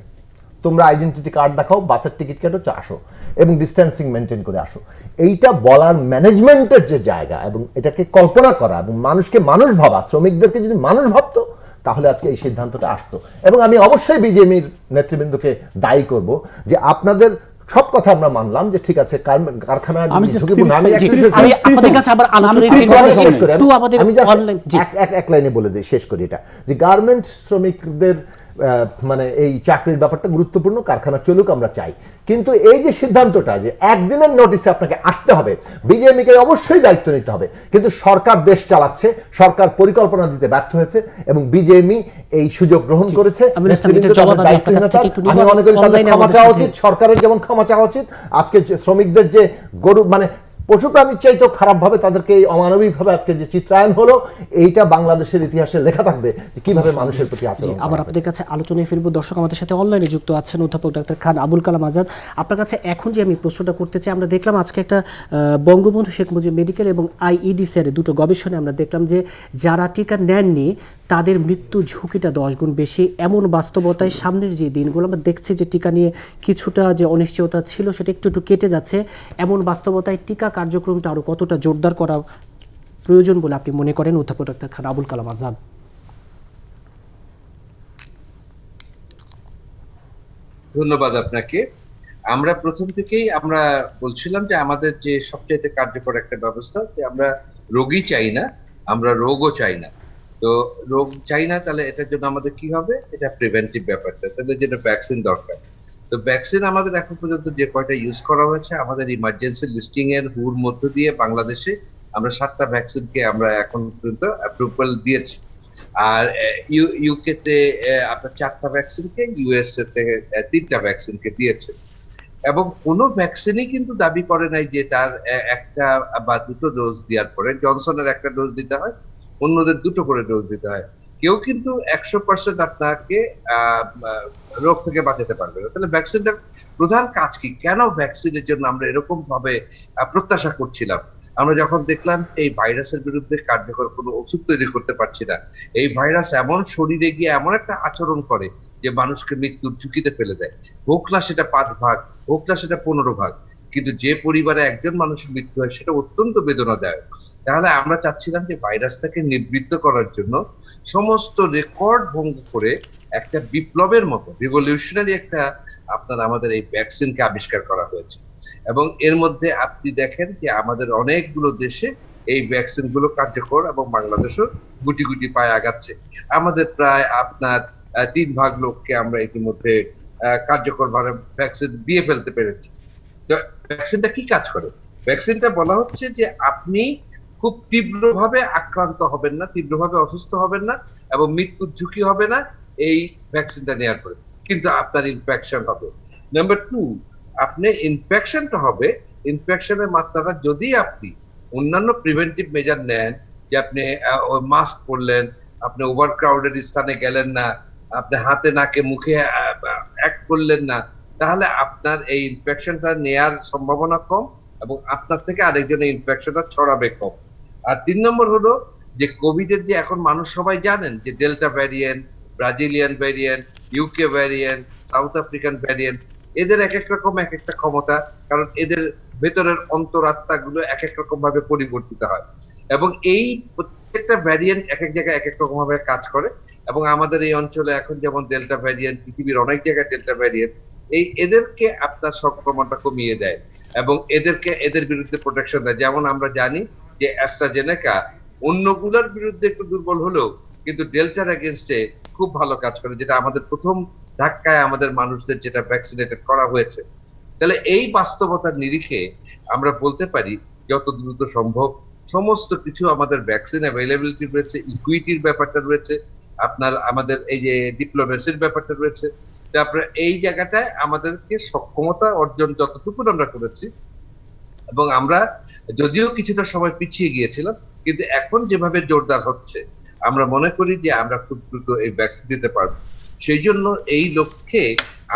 তোমরা আইডেন্টিটি কার্ড দেখাও, বাসের টিকিট কেটো, আসো, এবং ডিস্টেন্সিং মেনটেন করে আসো। এইটা বলার ম্যানেজমেন্টের যে জায়গা, এবং এটাকে কল্পনা করা এবং মানুষকে মানুষ ভাবা, শ্রমিকদেরকে যদি মানুষ ভাবতো, তাহলে আজকে এই সিদ্ধান্তটা আসতো। এবং আমি অবশ্যই বিজেপির নেতৃবৃন্দকে দায়ী করব যে আপনাদের সব কথা আমরা মানলাম যে ঠিক আছে, কারখানা এক লাইনে বলে দিই, শেষ করি এটা, যে গার্মেন্ট শ্রমিকদের মানে এই চাকরির ব্যাপারটা গুরুত্বপূর্ণ, কারখানা চলুক আমরা চাই, কিন্তু এই যে সিদ্ধান্তটা যে একদিনের নোটিসে আপনাকে আসতে হবে, বিজেপিকে অবশ্যই দায়িত্ব নিতে হবে, কিন্তু সরকার দেশ চালাচ্ছে, সরকার পরিকল্পনা দিতে ব্যর্থ হয়েছে এবং বিজেপি এই সুযোগ গ্রহণ করেছে। আমি মনে করি তাদের ক্ষমা চাওয়া উচিত, সরকারের যেমন ক্ষমা চাওয়া উচিত। আজকে শ্রমিকদের যে গরু মানে পশু প্রাণীর চাইতেও খারাপ ভাবে তাদেরকে এই অমানবিক ভাবে আজকে যে চিত্রায়ন হলো, এইটা বাংলাদেশের ইতিহাসে লেখা থাকবে যে কিভাবে মানুষের প্রতি আচরণ। আবার আপনাদের কাছে আলোচনায় ফিরবো। দর্শক, আমাদের সাথে অনলাইনে যুক্ত আছেন অধ্যাপক ডাক্তার খান আবুল কালাম আজাদ। আপনার কাছে এখন যে আমি প্রশ্নটা করতে চাই, আমরা দেখলাম আজকে একটা বঙ্গবন্ধু শেখ মুজিব মেডিকেল এবং IEDCR দুটো গবেষণায় আমরা দেখলাম যে যারা টিকা নেননি তাদের মৃত্যু ঝুঁকিটা 10 গুণ বেশি। এমন বাস্তবতায় সামনের যে দিনগুলো আমরা দেখছি যে টিকা নিয়ে কিছুটা যে অনিশ্চয়তা ছিল সেটা একটু একটু কেটে যাচ্ছে, এমন বাস্তবতায় টিকা কার্যক্রমটা আরও কতটা জোরদার করা প্রয়োজন বলে আপনি মনে করেন অধ্যাপক ডাক্তার খান আবুল কালাম আজাদ? ধন্যবাদ আপনাকে। আমরা প্রথম থেকেই আমরা বলছিলাম যে আমাদের যে সবচেয়ে কার্যকর একটা ব্যবস্থা, যে আমরা রোগী চাই না, আমরা রোগও চাই না। তো রোগ চাই না, তাহলে এটার জন্য আমাদের কি হবে? এটা প্রিভেন্টিভ ব্যাপারটা, তাহলে যেটা ভ্যাকসিন দরকার। তো ভ্যাকসিন আমাদের এখন পর্যন্ত যে কয়টা ইউজ করা হয়েছে, আমাদের ইমার্জেন্সি লিস্টিং এর হুর মধ্য দিয়ে বাংলাদেশে আমরা 7টা ভ্যাকসিনকে আমরা এখন পর্যন্ত অ্যাপ্রুভাল দিয়েছি। আর ইউকে তে আপনার 4টা ভ্যাকসিনকে, ইউএসএ তে 3টা ভ্যাকসিনকে দিয়েছে। এবং কোনো ভ্যাকসিনই কিন্তু দাবি করে নাই যে তার একটা বা দুটো ডোজ দেওয়ার পরে, জনসনের একটা ডোজ দিতে হয়, অন্যদের দুটো করে ডোজ দিতে হয়। কেউ কিন্তু 100% আপনাকে রোগ থেকে বাঁচাতে পারবে না। তাহলে ভ্যাকসিনটার প্রধান কাজ কি? কেন ভ্যাকসিনের জন্য আমরা এরকম ভাবে প্রত্যাশা করছিলাম? আমরা যখন দেখলাম এই ভাইরাসের বিরুদ্ধে কার্যকর কোনো ওষুধ তৈরি করতে পারছি না, এই ভাইরাস এমন শরীরে গিয়ে এমন একটা আচরণ করে যে মানুষকে মৃত্যুর ঝুঁকিতে ফেলে দেয়। হোক না সেটা 5 ভাগ, হোক না সেটা 15 ভাগ, কিন্তু যে পরিবারে একজন মানুষের মৃত্যু হয় সেটা অত্যন্ত বেদনাদায়ক। তাহলে আমরা চাচ্ছিলাম যে ভাইরাসটাকে নিবৃত্ত করার জন্য সমস্ত রেকর্ড ভঙ্গ করে একটা বিপ্লবের মতো রিভলিউশনারি একটা আমাদের এই ভ্যাকসিনকে আবিষ্কার করা হয়েছে। এবং এর মধ্যে আপনি দেখেন যে আমাদের অনেকগুলো দেশে এই ভ্যাকসিন গুলো কার্যকর, এবং বাংলাদেশও গুটি গুটি পায়ে আগাচ্ছে। আমাদের প্রায় 3 ভাগ লোককে আমরা ইতিমধ্যে কার্যকর ভাবে ভ্যাকসিন দিয়ে ফেলতে পেরেছি। তো ভ্যাকসিনটা কি কাজ করে? ভ্যাকসিনটা বলা হচ্ছে যে আপনি খুব তীব্রভাবে আক্রান্ত হবেন না, তীব্রভাবে অসুস্থ হবেন না, এবং মৃত্যুর ঝুঁকি হবে না এই ভ্যাকসিনটা নেওয়ার পরে, কিন্তু আপনার ইনফেকশন হবে। নাম্বার 2, আপনি ইনফেকশনটা হবে, ইনফেকশনের মাত্রাটা যদি আপনি অন্যান্য প্রিভেন্টিভ মেজার নেন, যে আপনি মাস্ক পরলেন, আপনি ওভার ক্রাউডেড স্থানে গেলেন না, আপনি হাতে নাকে মুখে অ্যাক্ট করলেন না, তাহলে আপনার এই ইনফেকশনটা নেয়ার সম্ভাবনা কম এবং আপনার থেকে আরেকজনের ইনফেকশনটা ছড়াবে কম। আর 3 নম্বর হলো যে কোভিড এর যে এখন মানুষ সবাই জানেন যে delta variant, Brazilian variant, UK variant, south African variant, এদের এক এক রকম এক একটা ক্ষমতা, কারণ এদের ভেতরের অন্তরাত্মা গুলো এক এক রকম ভাবে পরিবর্তিত হয়, এবং এই প্রত্যেকটা ভ্যারিয়েন্ট এক এক জায়গায় এক এক রকম ভাবে কাজ করে। এবং আমাদের এই অঞ্চলে এখন যেমন ডেল্টা ভ্যারিয়েন্ট, পৃথিবীর অনেক জায়গায় ডেল্টা ভ্যারিয়েন্ট, এদেরকে আপনার সংক্রমণটা কমিয়ে দেয় এবং এদের বিরুদ্ধে প্রোটেকশন দেয়। যেমন আমরা জানি যে অ্যাস্ট্রাজেনেকা অন্যগুলোর বিরুদ্ধে একটু দুর্বল হলেও কিন্তু ডেল্টার এগেনস্টে খুব ভালো কাজ করে, যেটা আমাদের প্রথম ধাক্কায় আমাদের মানুষদের যেটা ভ্যাকসিনেটেড করা হয়েছে। তাহলে এই বাস্তবতার নিরিখে আমরা বলতে পারি যত দ্রুত সম্ভব সমস্ত কিছু আমাদের ভ্যাকসিন অ্যাভেলেবিলিটি রয়েছে, ইকুইটির ব্যাপারটা রয়েছে, আমাদের এই যে ডিপ্লোমেসির ব্যাপারটা রয়েছে। তারপরে এই জায়গাটায় আমাদেরকে সক্ষমতা অর্জন যতটুকু আমরা করেছি, এবং আমরা যদিও কিছুটা সময় পিছিয়ে গিয়েছিলাম, কিন্তু এখন যেভাবে জোরদার হচ্ছে আমরা মনে করি যে আমরা খুব দ্রুত এই ভ্যাকসিন দিতে পারবো। সেই জন্য এই লক্ষ্যে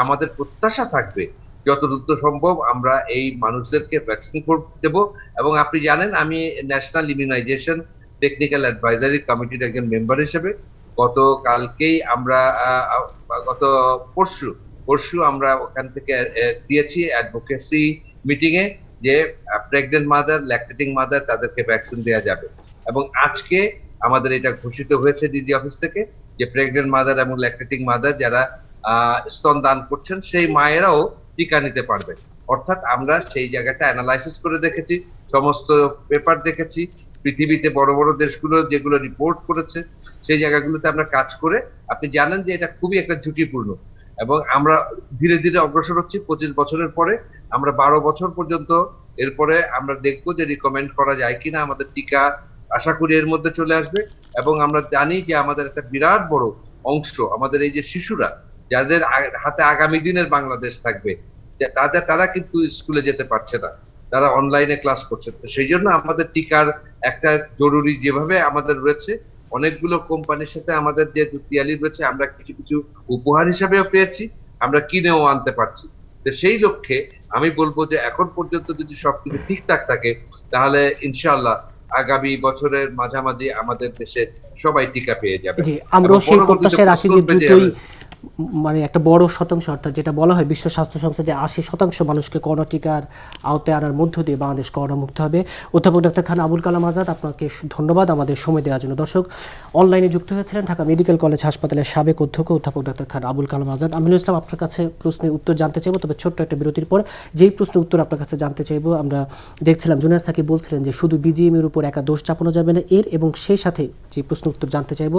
আমাদের প্রত্যাশা থাকবে যত দ্রুত সম্ভব আমরা এই মানুষদেরকে ভ্যাকসিন দেব। এবং আপনি জানেন আমি ন্যাশনাল ইমিউনাইজেশন টেকনিক্যাল অ্যাডভাইজারি কমিটির একজন মেম্বার হিসেবে গতকালকেই আমরা গত পরশু আমরা ওখান থেকে দিয়েছি অ্যাডভোকেসি মিটিং এ যে প্রেগনেন্ট মাদার, ল্যাকটেটিং মাদার, তাদেরকে ভ্যাকসিন দেওয়া যাবে। এবং আজকে আমাদের এটা ঘোষিত হয়েছে ডিজি অফিস থেকে যে প্রেগনেন্ট মাদার এবং ল্যাকটেটিং মাদার যারা স্তন দান করছেন সেই মায়েরাও টিকা নিতে পারবে। অর্থাৎ আমরা সেই জায়গাটা অ্যানালাইসিস করে দেখেছি, সমস্ত পেপার দেখেছি পৃথিবীতে বড় বড় দেশগুলো যেগুলো রিপোর্ট করেছে সেই জায়গাগুলোতে আমরা কাজ করে আপনি জানেন যে এটা খুবই একটা ঝুঁকিপূর্ণ, এবং আমরা ধীরে ধীরে অগ্রসর হচ্ছি। 25 বছরের পরে আমরা 12 বছর পর্যন্ত এরপরে আমরা দেখবো যে রিকমেন্ড করা যায় কিনা আমাদের টিকা, আশা করি এর মধ্যে চলে আসবে। এবং আমরা জানি যে আমাদের একটা বিরাট বড় অংশ আমাদের এই যে শিশুরা যাদের হাতে আগামী দিনের বাংলাদেশ থাকবে, তারা কিন্তু স্কুলে যেতে পারছে না, তারা অনলাইনে ক্লাস করছে। তো সেই জন্য আমাদের টিকার একটা জরুরি, যেভাবে আমাদের রয়েছে অনেকগুলো কোম্পানির সাথে আমাদের যে চুক্তিয়ালি রয়েছে, আমরা কিছু কিছু উপহার হিসাবেও পেয়েছি, আমরা কিনেও আনতে পারছি। তো সেই লক্ষ্যে আমি বলবো যে এখন পর্যন্ত যদি সবকিছু ঠিকঠাক থাকে তাহলে ইনশাআল্লাহ আগামী বছরের মাঝামাঝি আমাদের দেশে সবাই টিকা পেয়ে যাবে। জি, আমরাও এবং সেই পরবর্তীতে প্রত্যাশায় রাখি যে প্রস্তুত পেতে দ্রুতই যাবে। মানে একটা বড় শতাংশ, অর্থাৎ যেটা বলা হয় বিশ্ব স্বাস্থ্য সংস্থা যে 80% মানুষকে করোনা টিকার আওতায় আনার মধ্য দিয়ে বাংলাদেশ করোনা মুক্ত হবে। অধ্যাপক ডাক্তার খান আবুল কালাম আজাদ, আপনাকে ধন্যবাদ আমাদের সময় দেওয়ার জন্য। দর্শক, অনলাইনে যুক্ত হয়েছিলেন ঢাকা মেডিকেল কলেজ হাসপাতালের সাবেক অধ্যক্ষ অধ্যাপক ডাক্তার খান আবুল কালাম আজাদ। আমিনুল ইসলাম, আপনার কাছে প্রশ্নের উত্তর জানতে চাইবো, তবে ছোট্ট একটা বিরতির পর। যেই প্রশ্নের উত্তর আপনার কাছে জানতে চাইবো, আমরা দেখছিলাম জুনায়েদ সাকিব বলছিলেন যে শুধু বিজিএমের উপর একা দোষ চাপানো যাবে না এর, এবং সেই সাথে যে প্রশ্ন উত্তর জানতে চাইবো,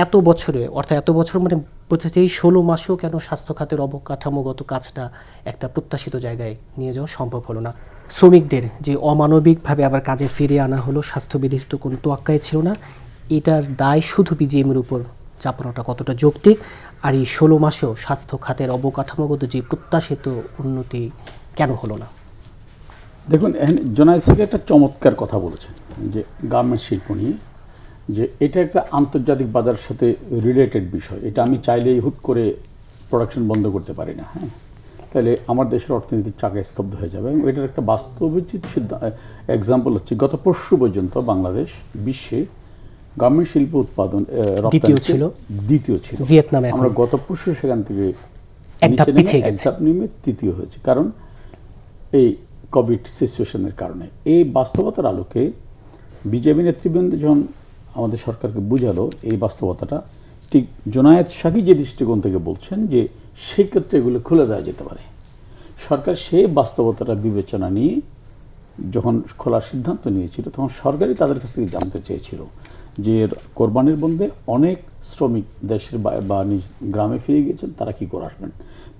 এত বছরে, অর্থাৎ এত বছর মানে বলছে এই 16 মাসেও কেন স্বাস্থ্য খাতের অবকাঠামোগত কাজটা একটা প্রত্যাশিত জায়গায় নিয়ে যাওয়া সম্ভব হলো না? শ্রমিকদের যে অমানবিকভাবে আবার কাজে ফিরিয়ে আনা হলো, স্বাস্থ্যবিধির তো কোনো তোয়াক্কাই ছিল না, এটার দায় শুধু বিজিএমের উপর চাপানোটা কতটা যৌক্তিক? আর এই 16 মাসেও স্বাস্থ্য খাতের অবকাঠামোগত যে প্রত্যাশিত উন্নতি কেন হলো না? দেখুন, জুনায়েদ সাকিব একটা চমৎকার কথা বলেছেন যে গার্মেন্টস শিল্প নিয়ে, যে এটা একটা আন্তর্জাতিক বাজারের সাথে রিলেটেড বিষয়। এটা আমি চাইলেই হুট করে প্রোডাকশন বন্ধ করতে পারি না, হ্যাঁ, তাহলে আমার দেশের অর্থনীতির চাকা স্তব্ধ হয়ে যাবে। এবং এটার একটা বাস্তবিক এক্সাম্পল হচ্ছে গত পরশু পর্যন্ত বাংলাদেশ বিশ্বে গার্মেন্ট শিল্প উৎপাদন দ্বিতীয় ছিল, ভিয়েতনামে। আমরা গত পরশু সেখান থেকে এক ধাপ পিছিয়ে গেছে, নেমে তৃতীয় হয়েছে, কারণ এই কোভিড সিচুয়েশনের কারণে। এই বাস্তবতার আলোকে বিজেপি নেতৃবৃন্দ যখন আমাদের সরকারকে বুঝালো এই বাস্তবতাটা, ঠিক জুনায়েদ সাকিব যে দৃষ্টিকোণ থেকে বলছেন যে সেই ক্ষেত্রে এগুলো খুলে দেওয়া যেতে পারে, সরকার সেই বাস্তবতাটা বিবেচনা নিয়ে যখন খোলার সিদ্ধান্ত নিয়েছিল, তখন সরকারই তাদের কাছ থেকে জানতে চেয়েছিল যে কোরবানির বন্ধে অনেক শ্রমিক দেশের বা নিজ গ্রামে ফিরে গিয়েছেন, তারা কী করে আসবেন।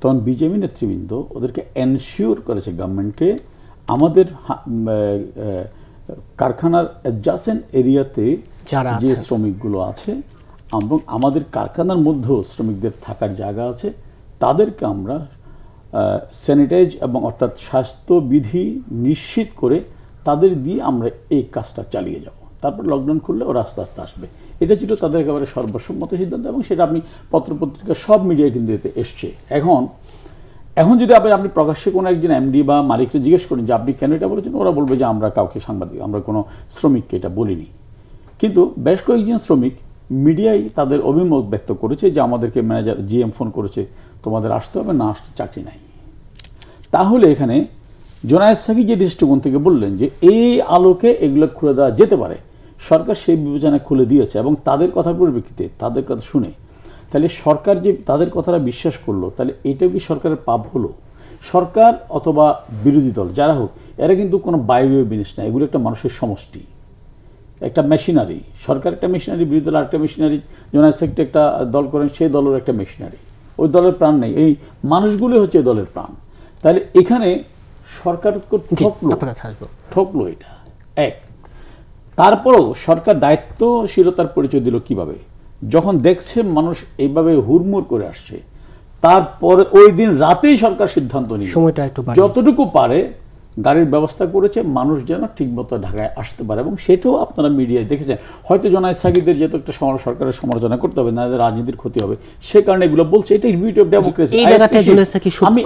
তখন বিজেপি নেতৃবৃন্দ ওদেরকে এনশিওর করেছে, গভর্নমেন্টকে, আমাদের কারখানার অ্যাডজাসেন্ট এরিয়াতে যে শ্রমিকগুলো আছে এবং আমাদের কারখানার মধ্যেও শ্রমিকদের থাকার জায়গা আছে, তাদেরকে আমরা স্যানিটাইজ এবং অর্থাৎ স্বাস্থ্যবিধি নিশ্চিত করে তাদের দিয়ে আমরা এই কাজটা চালিয়ে যাব। তারপর লকডাউন খুললে ওরা আস্তে আস্তে আসবে। এটা ছিল তাদের একেবারে সর্বসম্মত সিদ্ধান্ত, এবং সেটা আপনি পত্রপত্রিকা সব মিডিয়ায় কিন্তু এতে এসছে। এখন যদি আপনি প্রকাশ্যে কোনো একজন এমডি বা মালিককে জিজ্ঞেস করেন যে আপনি কেন এটা বলেছেন, ওরা বলবে যে আমরা কাউকে সাংবাদিক, আমরা কোনো শ্রমিককে এটা বলিনি। কিন্তু বেশ কয়েকজন শ্রমিক মিডিয়ায় তাদের অভিমত ব্যক্ত করেছে যে আমাদেরকে ম্যানেজার জিএম ফোন করেছে, তোমাদের আসতে হবে, না আসতে চাকরি নাই। তাহলে এখানে জুনায়েদ সাকিব যে দৃষ্টিকোণ থেকে বললেন যে এই আলোকে এগুলো খুলে দেওয়া যেতে পারে, সরকার সেই বিবেচনায় খুলে দিয়েছে, এবং তাদের কথার পরিপ্রেক্ষিতে, তাদের কথা শুনে, তাহলে সরকার যে তাদের কথাটা বিশ্বাস করলো, তাহলে এটাও কি সরকারের পাপ হলো? সরকার অথবা বিরোধী দল যারা হোক, এরা কিন্তু কোনো বায়বীয় জিনিস না, এগুলো একটা মানুষের সমষ্টি, একটা মেশিনারি। সরকার একটা মেশিনারি, বিরোধী দল একটা মেশিনারি, জুনায়েদ সাকিব একটা দল করেন, সেই দলের একটা মেশিনারি। ওই দলের প্রাণ নেই, এই মানুষগুলি হচ্ছে দলের প্রাণ। তাহলে এখানে সরকার ঠকলো এটা এক। তারপরেও সরকার দায়িত্বশীলতার পরিচয় দিল কিভাবে? যখন দেখছে মানুষ এইভাবে হুড়মুড় করে আসছে, তারপরে ওই দিন রাতেই সরকার সিদ্ধান্ত নিল যতটুকু পারে গাড়ির ব্যবস্থা করেছে মানুষ যেন ঠিকমতো ঢাকায় আসতে পারে, এবং সেটাও আপনারা মিডিয়ায় দেখেছেন। হয়তো জুনায়েদ সাকিবদের যেহেতু একটা সরকারের সমালোচনা করতে হবে, না রাজনীতির ক্ষতি হবে, সে কারণে এগুলো বলছে। এটা বিউটি অফ ডেমোক্রেসি। আমি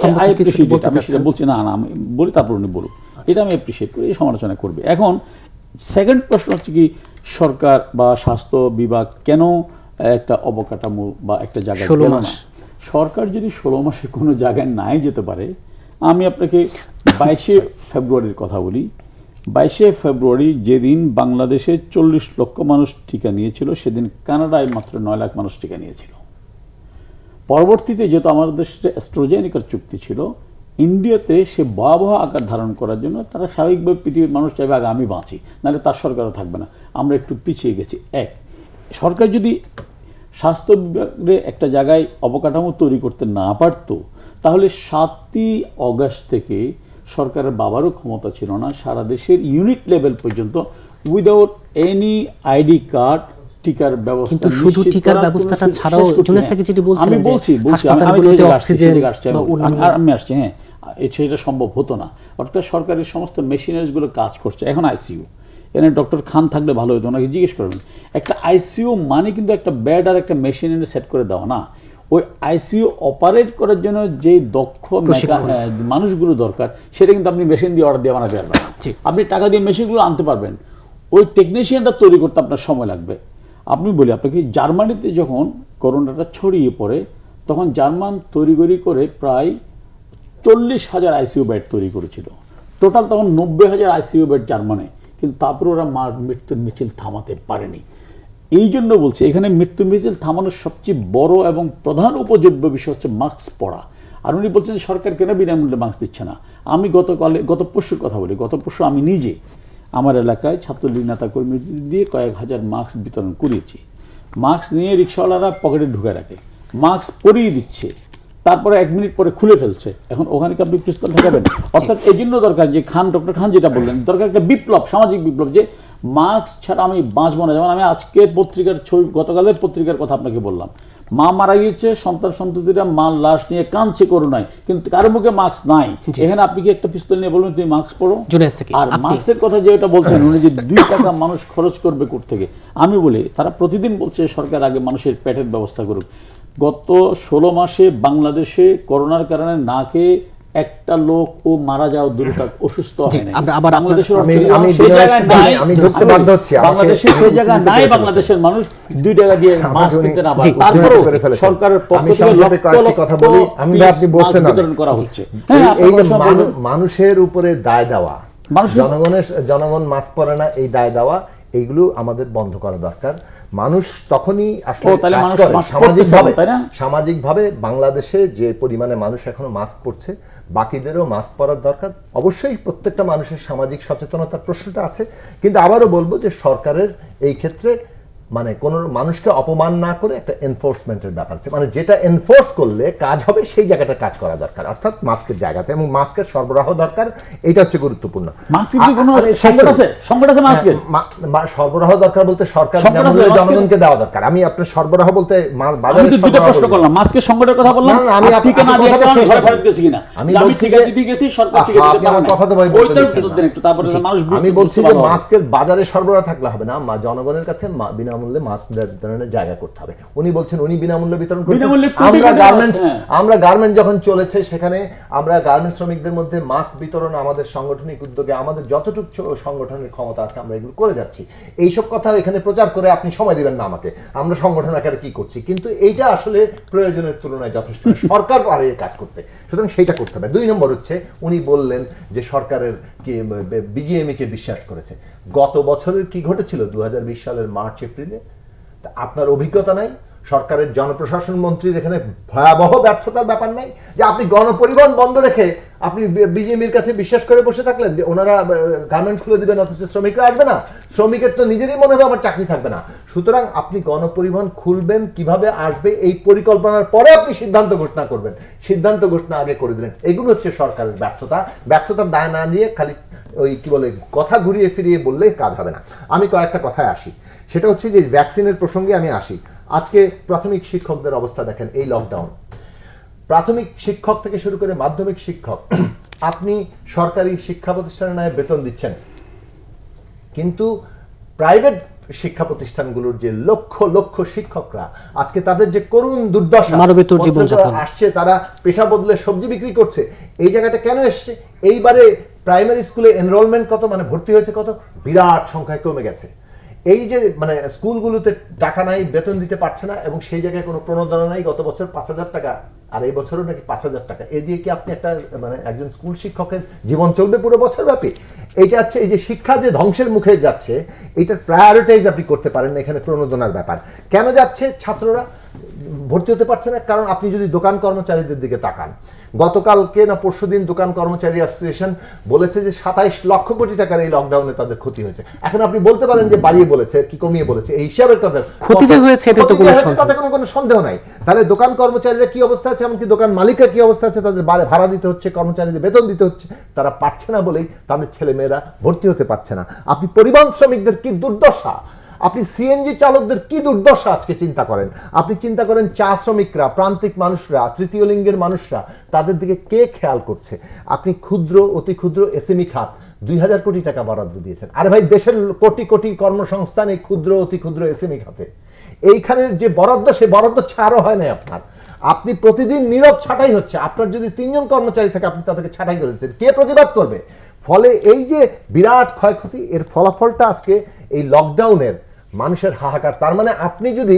বলছি না, আমি বলি তারপর উনি বলুন, এটা আমি অ্যাপ্রিসিয়েট করি, এই সমালোচনা করবে। এখন সেকেন্ড প্রশ্ন হচ্ছে কি, সরকার বা স্বাস্থ্য বিভাগ কেন একটা অবকাঠামো বা একটা জায়গায় গেল না? সরকার যদি 16 মাসে কোনো জায়গায় নাই যেতে পারে, আমি আপনাকে 22শে ফেব্রুয়ারির কথা বলি। 22শে ফেব্রুয়ারি যেদিন বাংলাদেশে 40 লক্ষ মানুষ টিকা নিয়েছিল, সেদিন কানাডায় মাত্র 9 লাখ মানুষ টিকা নিয়েছিল। পরবর্তীতে যেহেতু আমাদের দেশে অ্যাস্ট্রাজেনেকার চুক্তি ছিল, ইন্ডিয়াতে সে ভয়াবহ আকার ধারণ করার জন্য তারা স্বাভাবিকভাবে পৃথিবীর মানুষ চাইবে আগে আমি বাঁচি, নাহলে তার সরকারও থাকবে না। আমরা একটু পিছিয়ে গেছি। এক, সরকার যদি স্বাস্থ্য বিভাগে একটা জায়গায় অবকাঠামো তৈরি করতে না পারতো, তাহলে 7ই অগাস্ট থেকে সরকারের বাবারও ক্ষমতা ছিল না সারা দেশের ইউনিট লেভেল পর্যন্ত উইদাউট এনি আইডি কার্ড টিকার ব্যবস্থা। কিন্তু শুধু নিশ্চিত টিকার করার ব্যবস্থাটা কোনো ছাড়াও শেষ করতে জুনেস নেই। সাকি যেটি বলছিলেন আমি যে বলছি হাসপাতালগুলোতে অক্সিজেন বা অন্যান্য আমি আসছি, হ্যাঁ, সেটা সম্ভব হতো না। অর্থাৎ সরকারের সমস্ত মেশিনারিজগুলো কাজ করছে। এখন আইসিইউ, এখানে ডক্টর খান থাকলে ভালো হতো, ওনাকে জিজ্ঞেস করবেন। একটা আইসিইউ মানে কিন্তু একটা বেড আর একটা মেশিনারি সেট করে দেওয়া না। ওই আইসিইউ অপারেট করার জন্য যে দক্ষ মানুষগুলো দরকার, সেটা কিন্তু আপনি মেশিন দিয়ে অর্ডার দিয়ে বানাতে পারবেন না। আপনি টাকা দিয়ে মেশিনগুলো আনতে পারবেন, ওই টেকনিশিয়ানটা তৈরি করতে আপনার সময় লাগবে। আপনি বলি আপনাকে, জার্মানিতে যখন করোনাটা ছড়িয়ে পড়ে, তখন জার্মান তৈরি করে প্রায় 40,000 আইসিইউ বেড তৈরি করেছিল। টোটাল তখন 90,000 আইসিইউ বেড জার্মানে, কিন্তু তারপরে ওরা মৃত্যুর মিছিল থামাতে পারেনি। এই জন্য বলছি, এখানে মৃত্যু মিছিল থামানোর সবচেয়ে বড় এবং প্রধান উপযোগ্য বিষয় হচ্ছে মাস্ক পরা। আর উনি বলছেন যে সরকার কেন বিনামূল্যে মাস্ক দিচ্ছে না। আমি গত পরশুর কথা বলি, গত পরশু আমি নিজে আমার এলাকায় ছাত্রলীগ নেতা কর্মী দিয়ে কয়েক হাজার মাস্ক বিতরণ করিয়েছি। মাস্ক নিয়ে রিক্সাওয়ালারা পকেটে ঢুকে রাখে, মাস্ক পরিয়ে দিচ্ছে, তারপরে 1 মিনিট পরে খুলে ফেলছে। এখন ওখানে কি আপনি পিস্তল ঠেকাবেন? অর্থাৎ এই জন্য দরকার যে ডক্টর খান যেটা বললেন, দরকার একটা বিপ্লব, সামাজিক বিপ্লব, যে মাস্ক ছাড়া আমি বাঁচবো না। যেমন আমি আজকের পত্রিকার ছবি, গতকালের পত্রিকার কথা আপনাকে বললাম, মা মারা গিয়েছে, সন্তান সন্ততিরা মার লাশ নিয়ে কাঁদছে করোনায়, কিন্তু কারো মুখে মাস্ক নাই। এখানে আপনি কি একটা পিস্তল নিয়ে বলবেন তুমি মাস্ক পরো? আর মাস্কের কথা যেটা বলছেন উনি, যে 2 টাকা মানুষ খরচ করবে কোত্থেকে, আমি বলি তারা প্রতিদিন বলছে সরকার আগে মানুষের পেটের ব্যবস্থা করুক। গত 16 মাসে বাংলাদেশে করোনার কারণে না খেয়ে একটা লোক ও মারা যাওয়া দূরটা অসুস্থ হয় না। বাংলাদেশের বাংলাদেশের মানুষ 2 টাকা দিয়ে মাস্ক কিনতে না পারে, তারপরেও সরকারের পক্ষ থেকে কথা বলি, আমি আপনি বলছেন বিতরণ করা হচ্ছে। এই মানুষের উপরে দায় দেওয়া, জনগণ মাস্ক পরে না, এই দায় দেওয়া, এইগুলো আমাদের বন্ধ করা দরকার। মানুষ তখনই আসলে সামাজিকভাবে বাংলাদেশে যে পরিমাণে মানুষ এখনো মাস্ক পরছে, বাকিদেরও মাস্ক পরার দরকার। অবশ্যই প্রত্যেকটা মানুষের সামাজিক সচেতনতার প্রশ্নটা আছে, কিন্তু আবারও বলবো যে সরকারের এই ক্ষেত্রে মানে কোনো মানুষকে অপমান না করে একটা এনফোর্সমেন্টের ব্যাপার আছে, মানে যেটা এনফোর্স করলে কাজ হবে সেই জায়গাটা কাজ করা দরকার, অর্থাৎ মাস্কের জায়গাতে, এবং মাস্কের সরবরাহ দরকার, এটা হচ্ছে গুরুত্বপূর্ণ। সরবরাহ দরকার বলতে সরকার জনগণকে দেওয়া দরকার। আমি আপনার সরবরাহ বলতে বাজারে প্রশ্ন করলাম, মাস্কের সংকটের কথা বললাম, আমি বলছি যে মাস্কের বাজারে সরবরাহ থাকলে হবে না, জনগণের কাছে বিনামূল্যে মাস্ক বিতরণের জায়গা করতে হবে। উনি বলছেন উনি বিনামূল্যে বিতরণ করছেন। আমরা গার্মেন্ট যখন চলেছে, সেখানে আমরা গার্মেন্ট শ্রমিকদের মধ্যে মাস্ক বিতরণ আমাদের সাংগঠনিক উদ্যোগে আমাদের যতটুকু সংগঠনের ক্ষমতা আছে আমরা এগুলো করে যাচ্ছি। এইসব কথা এখানে প্রচার করে আপনি সময় দিবেন না আমাকে, আমরা সংগঠন আকারে কি করছি, কিন্তু এইটা আসলে প্রয়োজনের তুলনায় যথেষ্ট সরকার পারে কাজ করতে, সুতরাং সেইটা করতে হবে। 2 নম্বর হচ্ছে উনি বললেন যে সরকারের বিজিএমই কে বিশ্বাস করেছে। গত বছরের কি ঘটেছিল 2020 সালের মার্চ এপ্রিলে? আপনার অভিজ্ঞতা নাই? সরকারের জনপ্রশাসন মন্ত্রীর এখানে ভয়াবহ ব্যর্থতার ব্যাপার নাই যে আপনি গণপরিবহন বন্ধ রেখে আপনি বিজিএমইর কাছে বিশ্বাস করে বসে থাকলেন যে ওনারা গার্মেন্ট খুলে দিবেন, অথচ শ্রমিকরা আসবে না? শ্রমিকের তো নিজেরই মনে হবে আমার চাকরি থাকবে না। সুতরাং আপনি গণপরিবহন খুলবেন, কিভাবে আসবে এই পরিকল্পনার পরে আপনি সিদ্ধান্ত ঘোষণা করবেন, সিদ্ধান্ত ঘোষণা আগে করে দিলেন। এগুলো হচ্ছে সরকারের ব্যর্থতার দায় না নিয়ে খালি ওই কি বলে কথা ঘুরিয়ে ফিরিয়ে বললে কাজ হবে না। আমি কয়েকটা কথায় আসি, সেটা হচ্ছে যে ভ্যাকসিনের প্রসঙ্গে আমি আসি। আজকে প্রাথমিক শিক্ষকদের অবস্থা দেখেন, এই লকডাউন, প্রাথমিক শিক্ষক থেকে শুরু করে মাধ্যমিক শিক্ষক, আপনি সরকারি শিক্ষা প্রতিষ্ঠানে নয় বেতন দিচ্ছেন, কিন্তু প্রাইভেট শিক্ষা প্রতিষ্ঠানগুলোর যে লক্ষ লক্ষ শিক্ষকরা আজকে তাদের যে করুণ দুর্দশা আসছে, তারা পেশা বদলে সবজি বিক্রি করছে। এই জায়গাটা কেন এসছে? এইবারে প্রাইমারি স্কুলে এনরোলমেন্ট কত, মানে ভর্তি হয়েছে কত, বিরাট সংখ্যায় কমে গেছে। এই যে মানে স্কুলগুলোতে টাকা নাই, বেতন দিতে পারছে না, এবং সেই জায়গায় কোনো প্রণোদনা নাই। গত বছর 5,000 টাকা, আর এই বছরও নাকি 5,000 টাকা। এ দিয়ে কি আপনি একটা মানে একজন স্কুল শিক্ষকের জীবন চলবে পুরো বছর ব্যাপী? এইটা হচ্ছে এই যে শিক্ষা যে ধ্বংসের মুখে যাচ্ছে, এইটার প্রায়োরিটাইজ আপনি করতে পারেন না। এখানে প্রণোদনার ব্যাপার কেন যাচ্ছে? ছাত্ররা ভর্তি হতে পারছে না, কারণ আপনি যদি দোকান কর্মচারীদের দিকে তাকান, গতকালকে না পরশুদিন দোকান কর্মচারী অ্যাসোসিয়েশন বলেছে যে 27 লক্ষ কোটি টাকার এই লকডাউনে তাদের ক্ষতি হয়েছে। এখন আপনি বলতে পারেন যে বাড়িয়ে বলেছে কি কমিয়ে বলেছে, এই হিসাবের কথা ক্ষতি যে হয়েছে এতে তো কোনো সন্দেহ তাতে কোনো সন্দেহ নাই। তাহলে দোকান কর্মচারীরা কি অবস্থা আছে, এমনকি দোকান মালিকরা কি অবস্থা আছে, তাদের ভাড়া দিতে হচ্ছে, কর্মচারীদের বেতন দিতে হচ্ছে, তারা পাচ্ছে না বলেই তাদের ছেলে মেয়েরা ভর্তি হতে পারছে না। আপনি পরিবহন শ্রমিকদের কি দুর্দশা, আপনি সিএনজি চালকদের কি দুর্দশা আজকে চিন্তা করেন। আপনি চিন্তা করেন চা শ্রমিকরা, প্রান্তিক মানুষরা, তৃতীয় লিঙ্গের মানুষরা, তাদের দিকে কে খেয়াল করছে। আপনি ক্ষুদ্র অতি ক্ষুদ্র এসএমই খাত 2000 কোটি টাকা বরাদ্দ দিয়েছেন। আরে ভাই, দেশের কোটি কোটি কর্মসংস্থান এই ক্ষুদ্র অতি ক্ষুদ্র এসএমই খাতে। এইখানের যে বরাদ্দ, সে বরাদ্দ ছাড়ও হয় না আপনার। আপনি প্রতিদিন নীরব ছাঁটাই হচ্ছে। আপনার যদি 3 জন কর্মচারী থাকে, আপনি তাদেরকে ছাঁটাই করে দিচ্ছেন, কে প্রতিবাদ করবে? ফলে এই যে বিরাট ক্ষয়ক্ষতি, এর ফলাফলটা আজকে এই লকডাউনের মানুষের হাহাকার। তার মানে আপনি যদি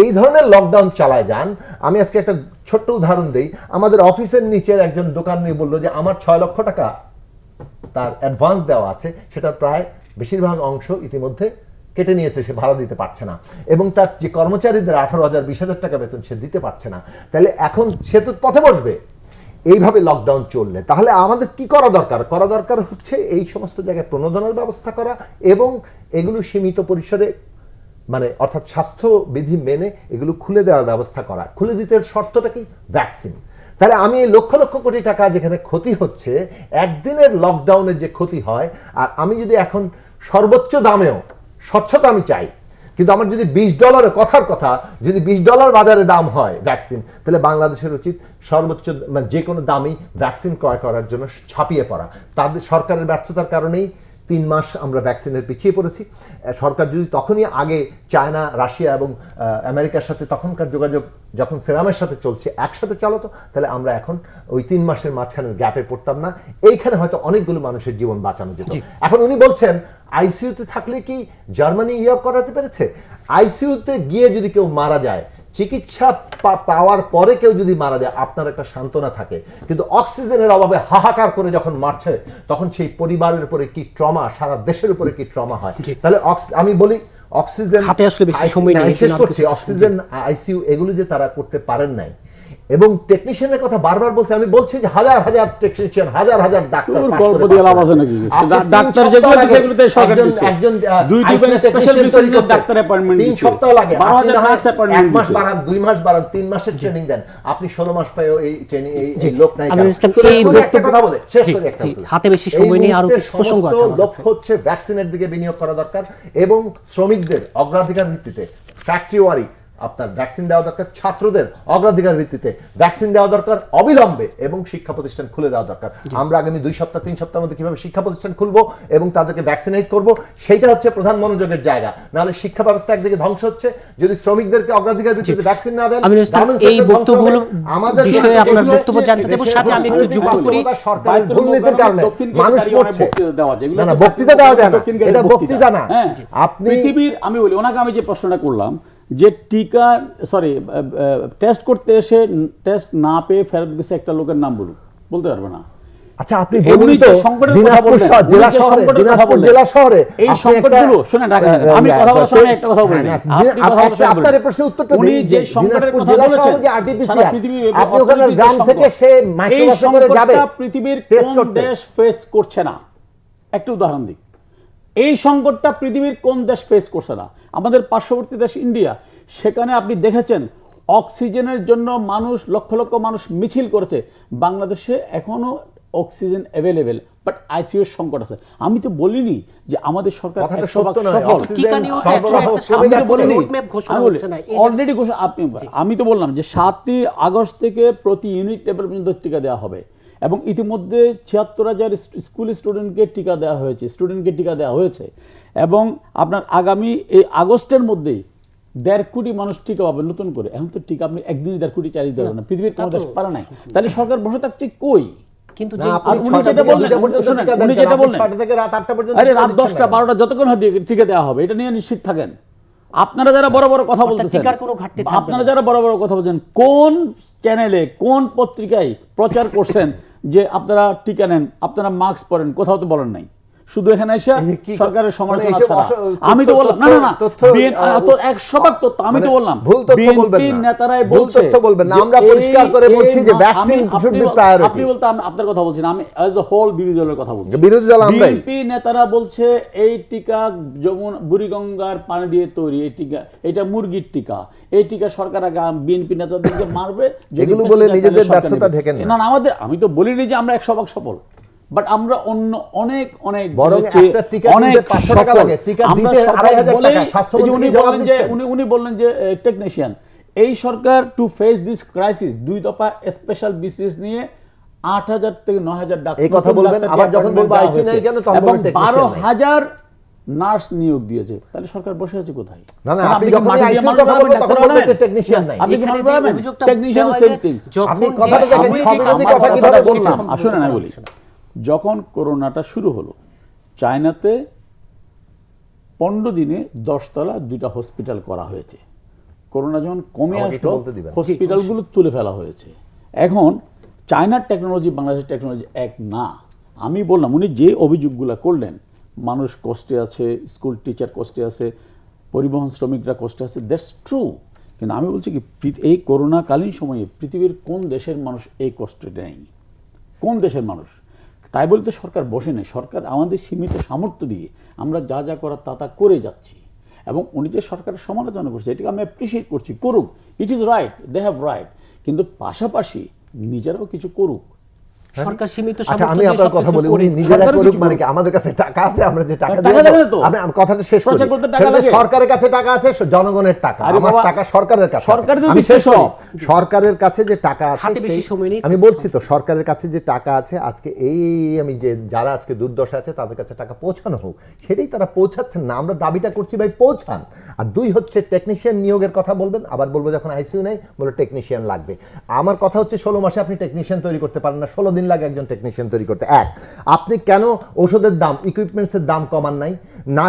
এই ধরনের লকডাউন চালায় যান, আমি আজকে একটা ছোট্ট উদাহরণ দেই। আমাদের অফিসের নিচের একজন দোকান নিয়ে বললো যে আমার 6 লক্ষ টাকা তার অ্যাডভান্স দেওয়া আছে, সেটা প্রায় বেশিরভাগ অংশ ইতিমধ্যে কেটে নিয়েছে, সে ভাড়া দিতে পারছে না, এবং তার যে কর্মচারীদের 18,000 20,000 টাকা বেতন সে দিতে পারছে না। তাহলে এখন সে তো পথে বসবে এইভাবে লকডাউন চললে। তাহলে আমাদের কি করা দরকার? করা দরকার হচ্ছে এই সমস্ত জায়গায় প্রণোদনার ব্যবস্থা করা, এবং এগুলো সীমিত পরিসরে, মানে অর্থাৎ স্বাস্থ্যবিধি মেনে এগুলো খুলে দেওয়ার ব্যবস্থা করা। খুলে দিতে শর্তটা কি? ভ্যাকসিন। তাহলে আমি এই লক্ষ লক্ষ কোটি টাকা যেখানে ক্ষতি হচ্ছে, একদিনের লকডাউনে যে ক্ষতি হয়, আর আমি যদি এখন সর্বোচ্চ দামেও স্বচ্ছতা আমি চাই, কিন্তু আমার যদি $20 কথার কথা, যদি $20 বাজারে দাম হয় ভ্যাকসিন, তাহলে বাংলাদেশের উচিত সর্বোচ্চ মানে যে কোনো দামই ভ্যাকসিন ক্রয় করার জন্য ছাপিয়ে পড়া। তাদের সরকারের ব্যর্থতার কারণেই 3 মাস আমরা ভ্যাকসিনের পিছিয়ে পড়েছি। সরকার যদি তখনই আগে চায়না, রাশিয়া এবং আমেরিকার সাথে তখনকার যোগাযোগ যখন সেরামের সাথে চলছে একসাথে চালাতো, তাহলে আমরা এখন ওই 3 মাসের মাঝখানের গ্যাপে পড়তাম না। এইখানে হয়তো অনেকগুলো মানুষের জীবন বাঁচানো যেত। এখন উনি বলছেন আইসিইউতে থাকলে কি জার্মানি করাতে পেরেছে? আইসিইউতে গিয়ে যদি কেউ মারা যায়, চিকিৎসা পাওয়ার পরে কেউ যদি মারা যায়, আপনার একটা সান্ত্বনা থাকে, কিন্তু অক্সিজেনের অভাবে হাহাকার করে যখন মারছে, তখন সেই পরিবারের উপরে কি ট্রমা, সারা দেশের উপরে কি ট্রমা হয়। তাহলে আমি বলি অক্সিজেন হাতে আসলে বেশি সময় নেই, শেষ করছি। অক্সিজেন, আইসিইউ এগুলো যে তারা করতে পারেন নাই, এবং টেকনিশিয়ানের কথা বারবার বলছে। আমি বলছি যে হাজার হাজার টেকনিশিয়ান, হাজার হাজার ডাক্তার, ডাক্তার যেগুলো সেগুলোতে সরকার দিচ্ছে, একজন 2 স্পেশাল ডাক্তার অ্যাপয়েন্টমেন্ট 3 সপ্তাহ লাগে, 12,000 মাস অ্যাপয়েন্টমেন্ট 1 মাস বাড়ান, 2 মাস বাড়ান, 3 মাসের ট্রেনিং দেন, আপনি 16 মাস পায় এই ট্রেনিং, এই লোক নাই। এই কথা বলে শেষ করি, একটা হাতে বেশি সময় নেই, আরো কিছু প্রসঙ্গ আছে। লক্ষ্য হচ্ছে ভ্যাকসিনের দিকে বিনিয়োগ করা দরকার, এবং শ্রমিকদের অগ্রাধিকার ভিত্তিতে ফ্যাক্টরি ওয়ারি আপনার ভ্যাকসিন দেওয়া দরকার, ছাত্রদের অগ্রাধিকার ভিত্তিতে ভ্যাকসিন দেওয়া দরকার অবিলম্বে, এবং শিক্ষা প্রতিষ্ঠান খুলে দেওয়া দরকার। আমরা আগামী 2 সপ্তাহ 3 সপ্তাহের মধ্যে কিভাবে শিক্ষা প্রতিষ্ঠান খুলবো এবং তাদেরকে ভ্যাকসিনেট করব, সেইটা হচ্ছে প্রধান মনোযোগের জায়গা। নাহলে শিক্ষা ব্যবস্থা একদিকে ধ্বংস হচ্ছে যদি শ্রমিকদেরকে অগ্রাধিকার ভিত্তিতে ভ্যাকসিন না দেন। এই বক্তব্যগুলো আমাদের বিষয়ে আপনার বক্তব্য জানতে চাইবো, সাথে আমি একটু যুক্ত করি। সরকারের দুর্নীতির কারণে মানুষ মরছে, না বক্তৃতা দেওয়া যায় না, এটা বক্তৃতা না। আপনি পৃথিবীর, আমি বলি ওনাকে, আমি যে প্রশ্নটা করলাম যে টিকা টেস্ট করতে এসে টেস্ট না পেয়ে ফেরত গেছে একটা লোকের নাম বলুন, বলতে পারবে না। আচ্ছা, আপনি বলুন তো দিনাজপুর জেলা শহরে এই সংকটগুলো শুনে রাখেন। আমি কথা বলার সময় একটা কথা বলি, আপনার এই প্রশ্নের উত্তরটা উনি যে সংকটের কথা বলেছেন, আপনি ওখানে গ্রাম থেকে সে মাইক্রোবাসে করে যাবে, পৃথিবীর কোন দেশ ফেস করছে না? একটা উদাহরণ দিই, এই সংকটটা পৃথিবীর কোন দেশ ফেস করছে না? আমাদের পার্শ্ববর্তী দেশ ইন্ডিয়া, সেখানে আপনি দেখেছেন অক্সিজেনের জন্য মানুষ, লক্ষ লক্ষ মানুষ মিছিল করেছে। বাংলাদেশে এখনো অক্সিজেন অ্যাভেলেবেল, বাট আইসিইউ সংকট আছে। আমি তো বলিনি যে আমাদের সরকার অলরেডি ঘোষণা, আমি তো বললাম যে 7ই আগস্ট থেকে প্রতি ইউনিট লেভেল পর্যন্ত টিকা দেওয়া হবে, এবং ইতিমধ্যে 76,000 স্কুল স্টুডেন্টকে টিকা দেওয়া হয়েছে, এবং আপনার আগামী এই আগস্টের মধ্যেই 1.5 কোটি মানুষ টিকা পাবে নতুন করে। এখন তো টিকা আপনি একদিনে 1.5 কোটি চালিয়ে দেবেন না, পৃথিবীর কোনো দেশ পারে নাই। তাহলে সরকার বসে থাকছে কই? কিন্তু উনি যেটা বললেন, আরে রাত 10টা 12টা যতক্ষণ হয় টিকা দেওয়া হবে, এটা নিয়ে নিশ্চিত থাকেন। আপনারা যারা বড় বড় কথা বলতেছেন, কোন চ্যানেলে, কোন পত্রিকায় প্রচার করছেন যে আপনারা টিকা নেন, আপনারা মাস্ক পরেন? কোথাও তো বলেন নাই। শুধু এখানে এসে এই কি সরকারের সমালোচনা মানে এসব ছাড়া। তথ্য- আমি তো বললাম না না না তথ্য- তো 100% তথ্য আমি তো মানে বললাম ভুল তথ্য বলবেন বিএনপি না। নেতারাই ভুল বলছে তথ্য বলবেন না। যে আমরা পরিষ্কার করে এই- বলছি যে এই- vaccine আমি- should be আপনি priority। আপনি বলতে আপনার কথা বলছেন, আমি অ্যাজ এ হোল বিরোধী দলের কথা বলছি। বিরোধী দল আমরাই। বিএনপি নেতারা বলছে এই টিকা যেমন বুড়িগঙ্গার পানি দিয়ে তৈরি, এই টিকা এটা মুরগির টিকা, এই টিকা সরকার আগে বিএনপি নেতাদেরকে মারবে যদি এগুলো বেঁচে বলে যায়, নিজেদের তাহলে সরকার ব্যর্থতা নেবে। ঢেকেন না। না আমাদের, আমি তো বলিনি যে আমরা 100% সফল, বাট আমরা অন্য অনেক অনেক বরং হচ্ছে একটা টিকা অনেক কিনতে 500 টাকা সফল। লাগে, টিকা আমরা দিতে সফল 2500 বলেই- টাকা, স্বাস্থ্যমন্ত্রী এই যে উনি জবাব বললেন যে দিচ্ছেন। উনি বললেন যে টেকনিশিয়ান, এই সরকার টু ফেস দিস ক্রাইসিস 2 দফা স্পেশাল বিসিএস নিয়ে 8000 থেকে 9000 ডাক্তার এই কথা বলবেন, আবার যখন বলবো ICU নাই কেন, তখন এবং বলবেন technician নাই। 12000 নার্স নিয়োগ দিয়েছে, তাহলে সরকার বসে আছে কোথায়? না, না, কারণ আপনি কি যখনই মাটি দিয়ে ICU মানুষ কথা বানাবেন, বলবেন, ডাক্তার তখন বলবেন বানাবেন? technician নাই। আপনি কি এখানে মানুষ যে বানাবেন? অভিযোগটা Technician দেওয়া is হয় same যে things। যখন আপনি যে কথাটা দেখেন, সাময়িক সবই যদি আমার কথা কথাটা বললাম, বললাম, আসলে না বলি, যখন করোনাটা শুরু হলো চায়নাতে 15 দিনে 10 তলা 2টা হসপিটাল করা হয়েছে। করোনা যখন কমে আমাকে একটু আসলো বলতে দিবেন। হসপিটালগুলো তুলে ফেলা হয়েছে। এখন চায়নার টেকনোলজি বাংলাদেশের টেকনোলজি এক না। আমি বললাম উনি যে অভিযোগগুলো করলেন, মানুষ কষ্টে আছে, স্কুল টিচার কষ্টে আছে, পরিবহন শ্রমিকরা কষ্টে আছে, দ্যাটস ট্রু। কিন্তু আমি বলছি কি এই করোনাকালীন সময়ে পৃথিবীর কোন দেশের মানুষ এই কষ্টে নেই? কোন দেশের মানুষ? তাই বলতে সরকার বসে নেই, সরকার আমাদের সীমিত সামর্থ্য দিয়ে আমরা যা যা করার তা করে যাচ্ছি। এবং উনি যে সরকারের সমালোচনা করছে এটাকে আমি অ্যাপ্রিসিয়েট করছি, করুক, it is right, they have right, কিন্তু পাশাপাশি নিজেরাও কিছু করুক। সরকার সীমিত আচ্ছা, সামর্থ্য আমি দিয়ে আপনার কথা সবকিছু বলি, করে উনি নিজেরা সরকার করুক কিছু মানে করুক। কি, আমাদের কাছে টাকা আছে, আমরা যে টাকা টাকা দিয়ে লাগে না তো। আমি কথাটা শেষ করি। প্রচার করতে টাকা সেটা লাগে। সরকারের কাছে টাকা আছে, জনগণের টাকা, আরে আমার বাবা, টাকা সরকারের কাছে আছে। সরকারের তো আমি শেষ বিশ্বাস করি। সরকারের কাছে যে টাকা আছে, হাতে বেশি সময় নেই। আমি বলছি তো, সরকারের কাছে যে টাকা আছে, আজকে এই আমি যে যারা আজকে দুর্দশা আছে তাদের কাছে টাকা পৌঁছানো হোক, সেটাই তারা পৌঁছাচ্ছেন না। আমরা দাবিটা করছি ভাই পৌঁছান। আর 2 হচ্ছে টেকনিশিয়ান নিয়োগের কথা বলবেন, আবার বলবো যখন আইসিইউ নেই বলে টেকনিশিয়ান লাগবে। আমার কথা হচ্ছে 16 মাসে আপনি টেকনিশিয়ান তৈরি করতে পারেন না, 16 দিন লাগে একজন টেকনিশিয়ান তৈরি করতে। এক, আপনি কেন ওষুধের দাম, ইকুইপমেন্টসের দাম কমান নাই? না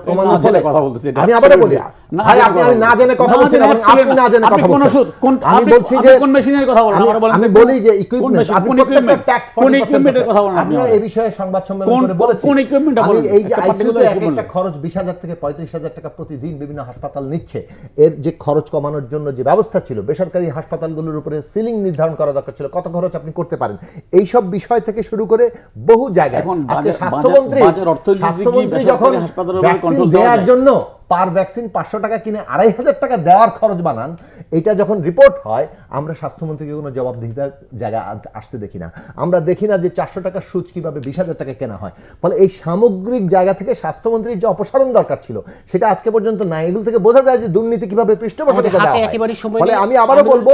কমানোর না ফলে জেনে কথা বলতেছি, এটা আমি আবারও বলি, না ভাই জেনে আপনি কথা না জেনে কথা না বলছেন জেনে এবং আপনি না জেনে আপনি কথা কোন বলছেন। ওষুধ, আমি বলছি যে কোন মেশিনের কথা বলেন, আমাকে বলেন। আমি তো বলি যে কোন ইকুইপমেন্ট, machine, আপনি কোন প্রত্যেকটা equipment, ট্যাক্স কোন equipment-এর কথা বলেন আপনি আমরা আমাকে? এই বিষয়ে সংবাদ সম্মেলন কোন- করে বলেছি। কোন equipment-টা আমি বলেন? এই যে একটা আইসিইউতে particular এক একটা equipment। খরচ 20,000 থেকে 35,000 টাকা প্রতিদিন বিভিন্ন হাসপাতাল নিচ্ছে। এর যে খরচ কমানোর জন্য যে ব্যবস্থা ছিল, বেসরকারি হাসপাতালগুলোর উপরে সিলিং নির্ধারণ করা দরকার ছিল, কত খরচ আপনি করতে পারেন, এই সব বিষয় থেকে শুরু করে বহু জায়গায় এখন আজকে বাজার- স্বাস্থ্যমন্ত্রী বাজার অর্থনীতি কি স্বাস্থ্যমন্ত্রী বেসরকারি যখন হাসপাতালের উপরে ভ্যাকসিন control দেওয়া দেওয়ার যায়? জন্য পার ভ্যাকসিন 500 টাকা কিনে 2,500 টাকা দেওয়ার খরচ বানান, এটা যখন রিপোর্ট হয় আমরা স্বাস্থ্যমন্ত্রীকে কোনো জবাবদিহিতার জায়গা আসতে দেখি না। আমরা দেখি না যে 400 টাকার সুচ কিভাবে 20,000 টাকা কেনা হয়। ফলে এই সামগ্রিক জায়গা থেকে স্বাস্থ্যমন্ত্রীর যে অপসারণ দরকার ছিল সেটা আজকে পর্যন্ত নাই। এগুলো থেকে বোঝা যায় যে দুর্নীতি কিভাবে পৃষ্ঠপোষকতা আমাদের দেওয়া হাতে হয়। একেবারেই সময় ফলে নেই। আমি আবারও বলবো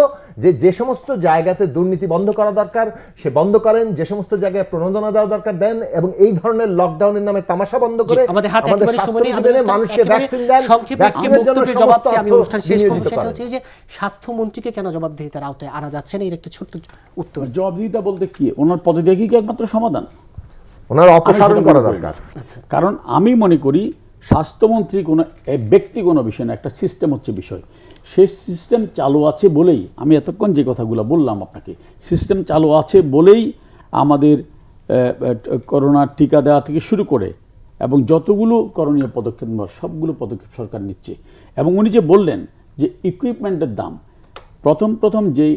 যে সমস্ত জায়গাতে দুর্নীতি বন্ধ করা দরকার সে বন্ধ করেন, যে সমস্ত জায়গায় প্রণোদনা দেওয়া দরকার দেন, এবং এই ধরনের লকডাউনের নামে তামাশা বন্ধ করে আমাদের হাতে একেবারে সময় নেই। স্বাস্থ্যবিধি মেনে মানুষকে ভ্যাকসিন দেন। সংক্ষেপে একটি ভ্যাকসিনের জন্য বক্তব্যের জবাব সমস্ত চেয়ে আমি অর্থ অনুষ্ঠান শেষ করব, বিনিয়োজিত সেটা করেন। হচ্ছে এই যে স্বাস্থ্যমন্ত্রীকে কেন জবাবদিহিতার আওতায় আনা যাচ্ছে না, এর একটা ছোট্ট উত্তর। জবাবদিহিতা বলতে কি, ওনার পদত্যাগই কি একমাত্র সমাধান? ওনার অপসারণ আমি করা সেটা মনে করি দরকার। না। কারণ আমি মনে করি স্বাস্থ্যমন্ত্রী কোনো ব্যক্তি কোনো বিষয় না, একটা সিস্টেম হচ্ছে বিষয়। সেই সিস্টেম চালু আছে বলেই আমি এতক্ষণ যে কথাগুলো বললাম আপনাকে, সিস্টেম চালু আছে বলেই আমাদের করোনার টিকা দেওয়া থেকে শুরু করে এবং যতগুলো করণীয় পদক্ষেপ নেওয়ার সবগুলো পদক্ষেপ সরকার নিচ্ছে। এবং উনি যে বললেন যে ইকুইপমেন্টের দাম, প্রথম যেই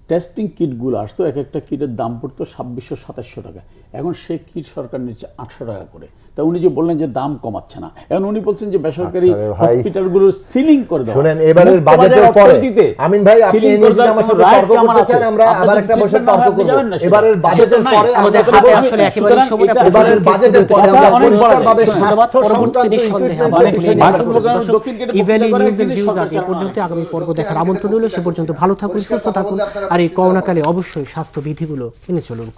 টেস্টিং কিটগুলো আসতো এক একটা কিটের দাম পড়তো 2600-2700 টাকা, এখন সেই কিট সরকার নিচ্ছে 800 টাকা করে। তা উনি যে বললেন যে দাম কমাচ্ছে না, এখন উনি বলছেন যে বেসরকারি আচ্ছা রে ভাই, হসপিটালগুলোর সিলিং করে দাও। শুনেন, এবারের বাজেটের পরে আমিন ভাই আপনি এই নিয়ে যদি আমার সাথে তর্ক করতে চান আমরা আবার একটা বসে তর্ক করব। এবারের বাজেটের পরে আমাদের হাতে আসলে একেবারে সময় নেই। এবারের বাজেটের পরে আমরা পরিষ্কারভাবে ধন্যবাদ। স্বাস্থ্য পরবর্তী সংক্রান্ত নিঃসন্দেহে equipment আমাদের বিষয়ে নিয়ে দক্ষিণ আলোচনা করব। দক্ষিণ গেটে ইভ্যালি বক্তৃতা নিউজ করার এন্ড জিনিস ভিউজ আজ সরকার এই পর্যন্ত। চালানো। আগামী পর্ব দেখার আমন্ত্রণ রইল। সে পর্যন্ত ভালো থাকুন, সুস্থ থাকুন, আর এই করোনাকালে অবশ্যই স্বাস্থ্যবিধিগুলো মেনে চলুন।